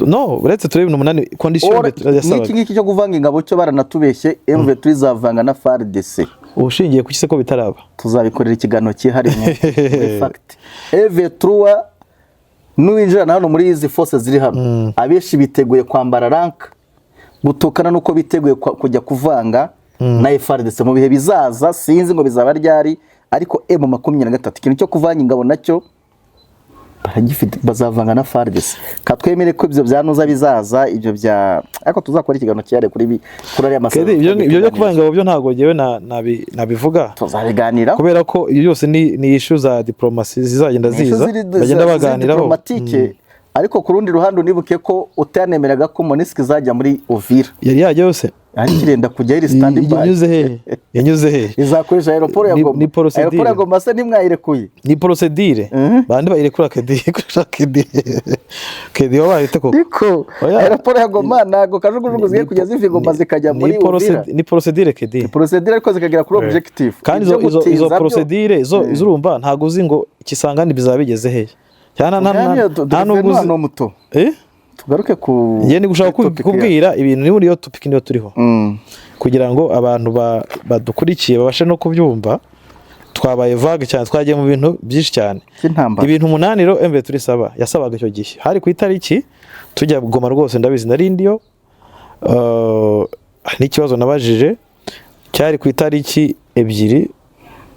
No, uretse turebe ibintu 8 condition yasabaga. Niki cyo kuvanga ingabo cyo baranatubeshye M23 izavanga na FARDC. Ushingiye ku kise ko bitaraba. Tuzabikorera ikiganiro cyihariye muri fact. M23 nuwinjira hano muri izi forces ziri hano abeshi biteguye kwambara rank gutukana nuko biteguye kujya kuvanga na FARDC mu bihe bizaza, sinzi ngo bizaba ryari, ariko M23 ikintu cyo kuvanga ingabo nacyo baragifite bazavanga na FARDC. Katwemere ko ibyo byanuza bizaza ibyo bya ariko tuzakora ikiganiro cyare kuri ari amasezerano. Ibyo byo kuvanga ingabo byo ntago ngewe nabivuga. Tuzabiganira kubera ko iyo yose ni issue za diplomasi zizagenda ziza bagenda baganiraho diplomatique. Ariko ku rundi ruhande unibuke ko utanemeraga ko MONUSCO izajya muri Uvira yari yajya yose kirenda kujya iri stand by. Yanyuze he izakoresha aeroport ya Goma. Aeroport ya Goma se nimwayirekuye ni procedure bandi bayirekura kedi wabayite ko niko aeroport ya Goma nago kajugujugu zigiye kujya ziva Goma zikajya muri Uvira. Ni procedure kedi procedure ariko zikagera kuri objective kandi izo procedure izurumva ntago uzi ngo ikisangani bizabigeze he cyana nta n'ubwo muto tugaruke ku ngiye ni gushaka kubwira ibintu ni yo topic niyo turiho kugira ngo abantu badukurikiye babashe no kubyumva. Twabaye vague cyane twagiye mu bintu byinshi cyane ibintu 8 rero M23 yasabaga icyo gihe hari ku itariki tujya Goma rwose ndabizi narindiyo n'ikibazo nabajije cyari ku itariki 2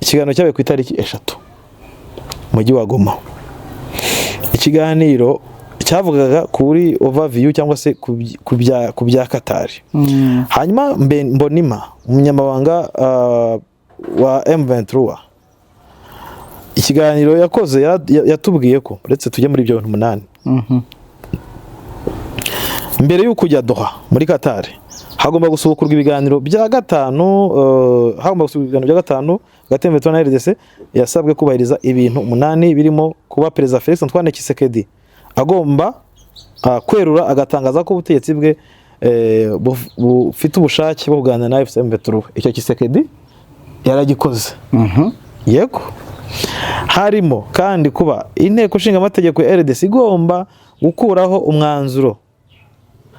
ikiganiro cyabaye ku itariki 3 mujyi wa Goma. Ikiganiro cyavugaga kuri overview cyangwa se ku bya Qatar. Hanyuma Mbonima umunyamabanga wa M23 ikiganiro yakoze yatubwiye ko uretse tujye muri ibyo bintu 8 mbere yo kujya Doha muri Qatar hagomba gusubukurwa ibiganiro bya gatanu gatemvetwa na RDC yasabwe kubahiriza ibintu 8 birimo kuba Perezida Felix Antoine Tshisekedi agomba kwerura agatangaza ko ubutegetsi bwe bufite ubushake bwo kuganira na M23. Icyo Tshisekedi yaragikoze. Yego harimo kandi kuba inteko nshinga amategeko ya RDC igomba gukuraho umwanzuro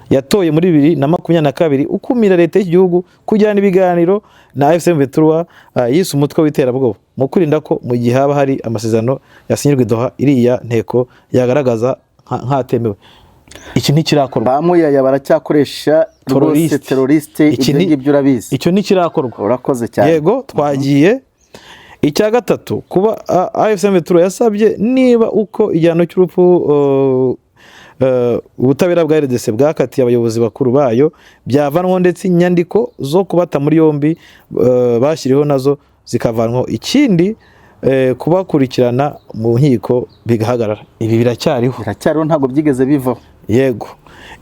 yatoye muri 2022 ukumira leta y'igihugu kujyana ibiganiro na M23 yise umutwe w'iterabwoba mu kurinda ko mu gihe haba hari amasezerano yasinyirwa Doha iriya nteko yagaragaza nkatemewe. Iki ntikirakorwa bamuyaya baracyakoresha terroriste ibyo urabizi icyo ntikirakorwa. Urakoze cyane. Yego twagiye icya gatatu kuba M23 yasabye niba uko igihano cy'urupfu ubutabera bwa RDC bwakatiye abayobozi bakuru bayo byavanwa ndetse inyandiko zo kubata muri yombi bashyiriho nazo zikavanwa. Ikindi kubakurikirana mu nkiko bigahagarara. Ibi biracyariho ntabwo byigeze bivaho. Yego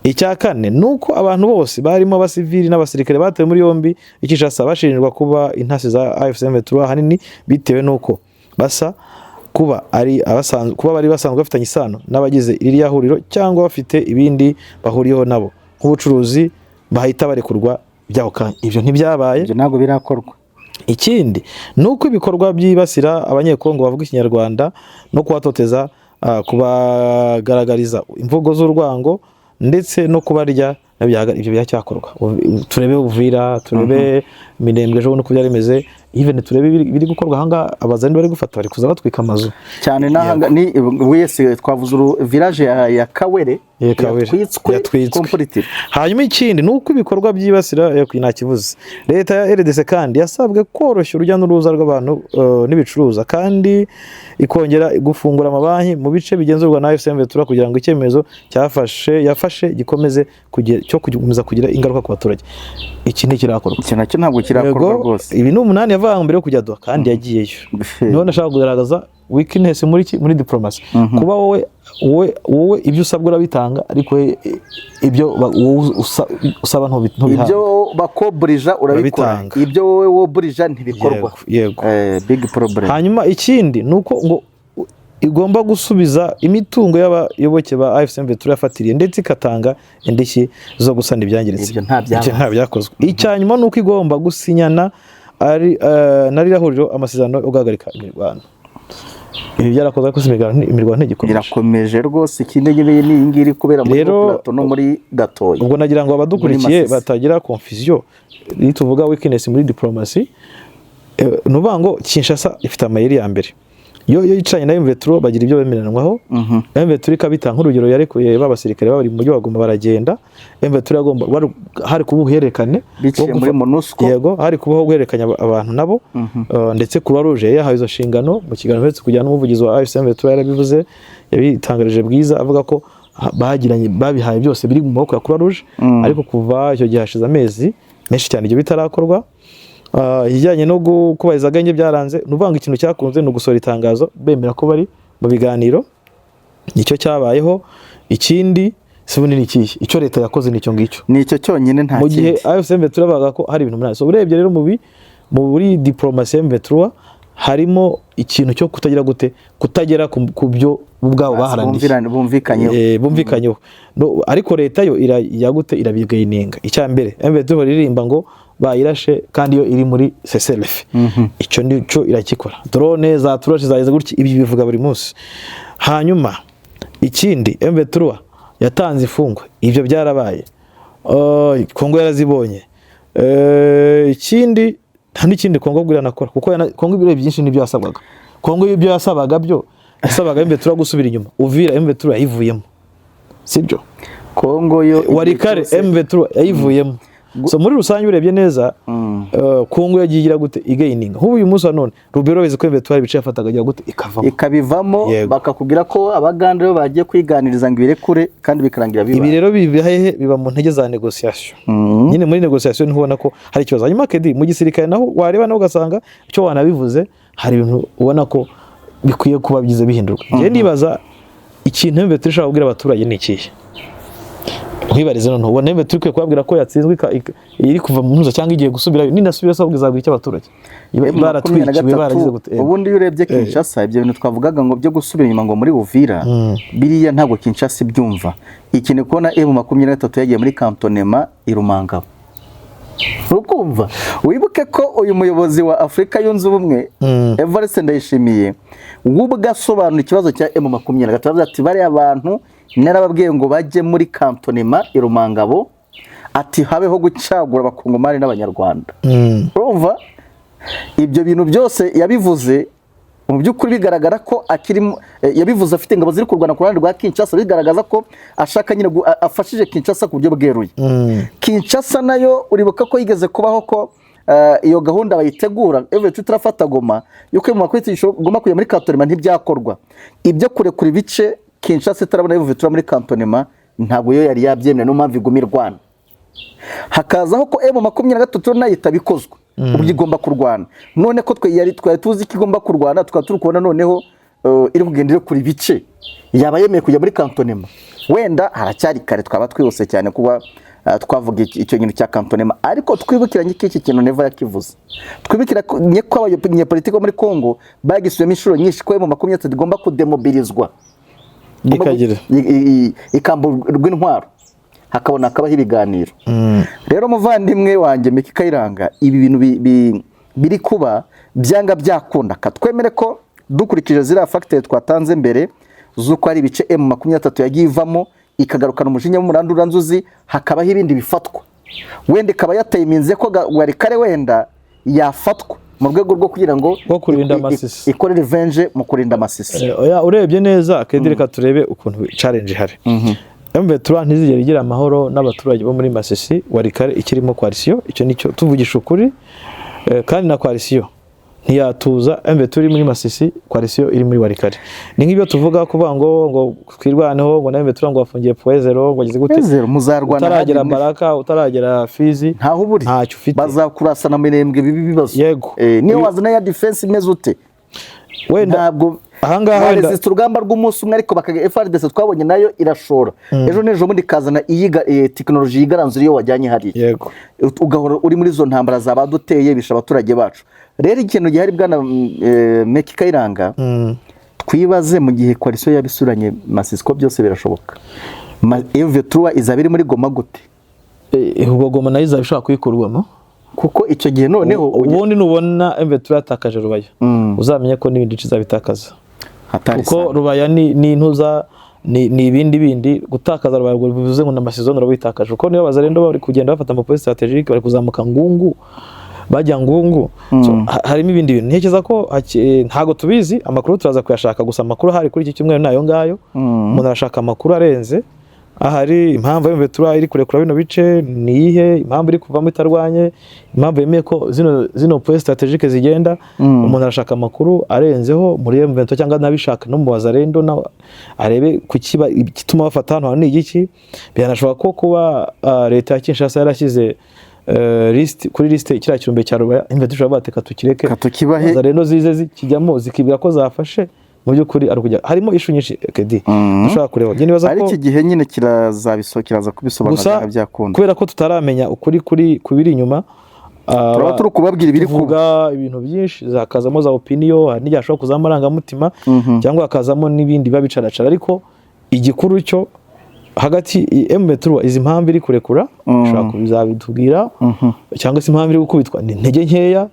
icya kane nuko abantu bose barimo abasivili n'abasirikare batawe muri yombi ikishasa bashinjwa kuba intasi za AFC/M23 hanini bitewe nuko basa kuba bari basanzwe bafitanye isano n'abagize iriya huriro cyangwa bafite ibindi bahuriyeho nabo nk'ubucuruzi bahita barekurwa by'ako kanya. Ibyo ntibyabaye, ibyo ntabwo birakorwa. Ikindi ni uko ibikorwa byibasira abanyekongo bavuga ikinyarwanda no kubatoteza, kubagaragariza imvugo z'urwango ndetse no kubarya ibyo biracyakorwa. Turebe Uvira, turebe Minembwe ejo nuko byaremeze, even turebe biri gukorwa hanga abazandi bari gufata bari kuza batwika amazu cyane nahanga ni wese twavuze village ya Kawere yatwitswe completely. Hanyuma ikindi nuko ibikorwa byibasira nakivuze, leta ya RDC kandi yasabwe koroshya urujya n'uruza rw'abantu n'ibicuruza kandi ikongera gufungura amabanki mu bice bigenzurwa na AFC M23 kugira ngo icyemezo yafashe gikomeze gukomeza kugira ingaruka ku baturage. Iki ni kirakorwa, iki nacyo ntabwo kirakorwa rwose. Ibi ni 8 yavanga mbere yo kujya Doha kandi yagiyeyo. Niho nashaka kugaragaza weakness muri diplomacy. Kuba wowe ibyo usabwa urabitanga ariko ibyo usaba ntubihanga. Ibyo bakobrija urabikora, ibyo wowe wobrija ntibikorwa. Big problem. Hanyuma ikindi nuko ngo igomba gusubiza imitungo y'abayoboke ba AFC M23 yafatiriye ndetse ikatanga indishyi zo gusana ibyangiritse. Ibyo nta byakozwe. Icyanyuma nuko igomba gusinyana narira huriro amasezerano yo guhagarika imirwano. Ibi byarakozwe ko imirwano ntigikomeje. Irakomeje rwose, ikindi nyibeye ni ingiri kubera muri Plateau no muri Gatoyi. Ubwo nagira ngo abadukurikiye batagira confusion tuvuga weakness muri diplomacy. Nubango Kinshasa ifite amayeri ya mbere. Yo yicanye na M23 bagira ibyo bemeranwaho. M23 ikabita nk'urugero yarekuye babasirikare bari mu mujyi wa Goma baragenda. M23 yagomba hari kubuherekane muri MONUSCO. Yego, hari kubaho guherekanya abantu nabo. Ndetse kuba ruje yahawe izo shingano mu kiganiro ndetse kujyana n'umuvugizi wa AFC M23 yarabivuze, yabitangarije Bwiza avuga ko babihaye byose biri mu maboko ya Croix Rouge, ariko kuva icyo gihe hashize amezi menshi cyane ibyo bitarakorwa. Ijyanye no kubahiriza agenge byaranze, nuvanga ikintu cyakunze no gusora itangazo bemera ko bari mu biganiro. Nicyo cyabayeho. Ikindi sibuni nikiye icyo leta yakoze nicyo ngicyo, nicyo cyonyine nta kindi. Mu gihe AFC M23 bavuga ko hari ibintu munani. So urebye rero muri diplomacy M23 harimo ikintu cyo kutagera ku byo ubwabo baharaniye bumvikanyeho. Ariko leta yo irabigayininga. Icya mbere M23 ririmba ngo bayirashe kandi yo iri muri CCLF. Icyo nicyo irakikora. Drone za turashe zageze gutya, ibi bivuga buri munsi. Hanyuma ikindi M23 yatanze ifungwa, ibyo byarabaye. Kongo yarazibonye. Ikindi nta n'ikindi Kongo bwiranakora kuko Kongo ibiro byinshi nibyo yasabwaga. Kongo ibyo yasabaga yasabaga M23 gusubira inyuma. Uvira M23 yayivuyemo, sibyo? Kongo yo Warikare M23 yayivuyemo. So muri rusange urebye neza Kongo yagigira gute igaininga. Nk'ubu uyu munsi none Rubero weze ko M23 bice yafataga agira gute ikabivamo, bakakubwira ko abaganda bagiye kwiganiriza ngo irekure kandi bikarangira biba. Ibi rero biba mu ntege za negotiation. Nyine muri negotiation ubona ko hari ikibazo. Hanyuma kedi mu gisirikare naho wareba naho ugasanga icyo wanabivuze hari ibintu ubona ko bikwiye kuba byize bihinduka. Je nibaza ikintu M23 ishaka kubwira abaturage ni ikihe. Kwibariza none ubona M23 kubabwira ko yatsinzwe iri kuva mu ntuza cyangwa igiye gusubirayo, ninasubira sabwiza bw'icyo abaturage baratwikiwe baragize gute. Ubundi urebye Kinshasa ibyo bintu twavugaga ngo byo gusubira inyuma ngo muri Uvira biriya ntabwo Kinshasa ibyumva. Ikine kubona M23 yagiye muri cantonnement irumangabo. Ukumva wibuke ko uyu muyobozi wa Afrika yunze ubumwe Evariste Ndayishimiye ubwo asobanura ikibazo cya M23 ati bari abantu narababwiye ngo bajye muri cantonnement irumangabo, ati habeho gucagura abakongomani n'abanyarwanda. Urumva ibyo bintu byose yabivuze mu by'ukuri bigaragara ko yabivuze afite ingabo ziri kurwana ku ruhande rwa Kinshasa, bigaragaza ko ashaka nyine afashije Kinshasa ku buryo bweruye. Kinshasa nayo uribuka ko yigeze kubaho ko iyo gahunda bayitegura M23 afata Goma yuko mu makwitisho Goma kujya muri cantonnement ntibyakorwa. Ibyo kurekura ibice Kinshasa itarabona M23 muri cantonnement ntabwo yo yari yabyemera, no mpamvu iguma irwana. Hakazaho ko M23 nayo itabikozwe ubwo igomba kurwana. None ko twari tuzi ko igomba kurwana, tukaba turi kubona noneho iri kugendera kuri bice yaba yemeye kujya muri cantonnement. Wenda haracyari kare, twaba twihuse cyane kuba twavuga icyo kintu cya kantonema, ariko twibukiranye ko iki kintu Neva yakivuze, twibukiranye ko abanyepolitiki bo muri Congo bagisubiyemo inshuro nyinshi ko M23 igomba kudemobilizwa ikamburwa intwaro hakabona akabaho ibiganiro. Rero muvandimwe wanjye Meki Kayiranga, ibi bintu biri kuba byanga byakunda, katwemere ko dukurikije ziriya fagitire twatanze mbere z'uko ari ibice M23 yagiye ivamo ikagarukana umujinya w'umuranduranzuzi, hakabaho ibindi bifatwa, wenda ikaba yatayiminze ko Warikare wenda yafatwa mu rwego rwo kugira ngo ikore revenge mu kurinda Masisi. Urebye neza Kedireka turebe ukuntu challenge ihari. M23 ntizigera igira amahoro n'abaturage bo muri Masisi, Warikare ikirimo coalition, icyo nicyo tuvugisha ukuri, kandi na coalition ntiyatuza M23 iri muri Masisi, coalition iri muri Warikare. Ni nk'ibyo tuvuga kuvuga ngo twirwaneho ngo na M23 ngo bafungiye Poezero ngo agize gute, utaragera Baraka utaragera Fizi ntaho uburi, ntacyo ufite, bazakurasana mirembwe bibi bibazo. Yego, niyo wazana ya defense imeze ute, wenda ntabwo ahangaha wenda urugamba rw'umunsi umwe, ariko bakaga FRDC twabonye nayo irashora ejo n'ejo bundi kazana technology yigaranzura iyo wajyanye hari. Yego, ugahora uri muri zo ntambara zabaduteye bisha abaturage bacu. Rero ikintu gihari bwana Meki Kayiranga, twibaze mu gihe coalition yabisuranye Masisi ko byose birashoboka. M23 izaba iri muri Goma gute? Ubwo Goma nayo izabishaka kuyikurwamo, kuko icyo gihe noneho ubundi nubona M23 yatakaje Rubaya, uzamenye ko n'ibindi bizabitakaza, kuko Rubaya ni intuza ni ibindi gutakaza Rubaya bivuze ngo na Masisi zone urabitakaje, kuko niyo bazarendo bari kugenda bafata amaposte strategique, bari kuzamuka Ngungu bajya Ngungu. Harimo ibindi bintu ntekereza ko ntago tubizi, amakuru turaza kuyashaka, gusa amakuru hari kuri iki cyumweru nayo ngayo. Umuntu arashaka amakuru arenze ahari, impamvu M23 iri kurekura bino bice niyihe, impamvu iri kuvamo itarwanye, impamvu yemeye ko zino poste strategique zigenda. Umuntu arashaka amakuru arenzeho muri M23 cyangwa nabishaka no mu bazarendo na arebe kukiba igituma bafata hano ni igiki. Byanashoboka ko kuba leta ya Kinshasa yarashyize kuri liste kiriya kirumbe cya Rubaya, M23 bateka tukireke bazarendo zize zikijyamo zikibwira ko zafashe, mu by'ukuri ari kujya harimo ishu nyinshi Kedi dushaka kureba. Nge nibaza ko ari iki gihe nyine kiraza kubisobanura byakunda, kubera ko tutaramenya ukuri kubiri inyuma. Turaba turi kubabwira ibiri kuvuga ibintu byinshi, zakazamo za opinion, hari n'ijya ashobora kuzamo arangamutima cyangwa akazamo n'ibindi babicaracara, ariko igikuru cyo hagati M23 izi impamvu iri kurekura ushaka kubizabitubwira, cyangwa se impamvu iri gukubitwa ni intege nkeya,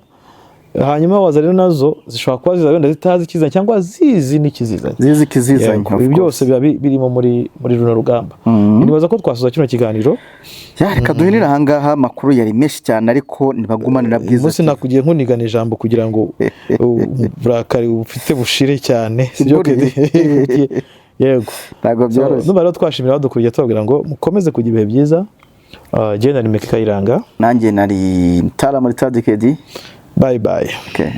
hanyuma wazareno nazo zishobora kuba zizabenda zitazi kizanye cyangwa zizi n'ikizizanye, zizi kizizanye. Ibi byose biba birimo muri runo rugamba. Nibaza ko twasoza kino kiganiro, reka duhinira ahangaha. Amakuru yari menshi cyane, ariko nibagumanira Bwiza. Bose nakugiye nkunigana ijambo kugira ngo burakari ufite bushire cyane, sibyo Kedi? Yego, ntago byoroshye. Numva rero twashimira abadukuriye tubabwira ngo mukomeze kugira ibihe byiza. Je nari Meki Kayiranga, nanjye nari Tara muri Kedi. Bye bye. Okay.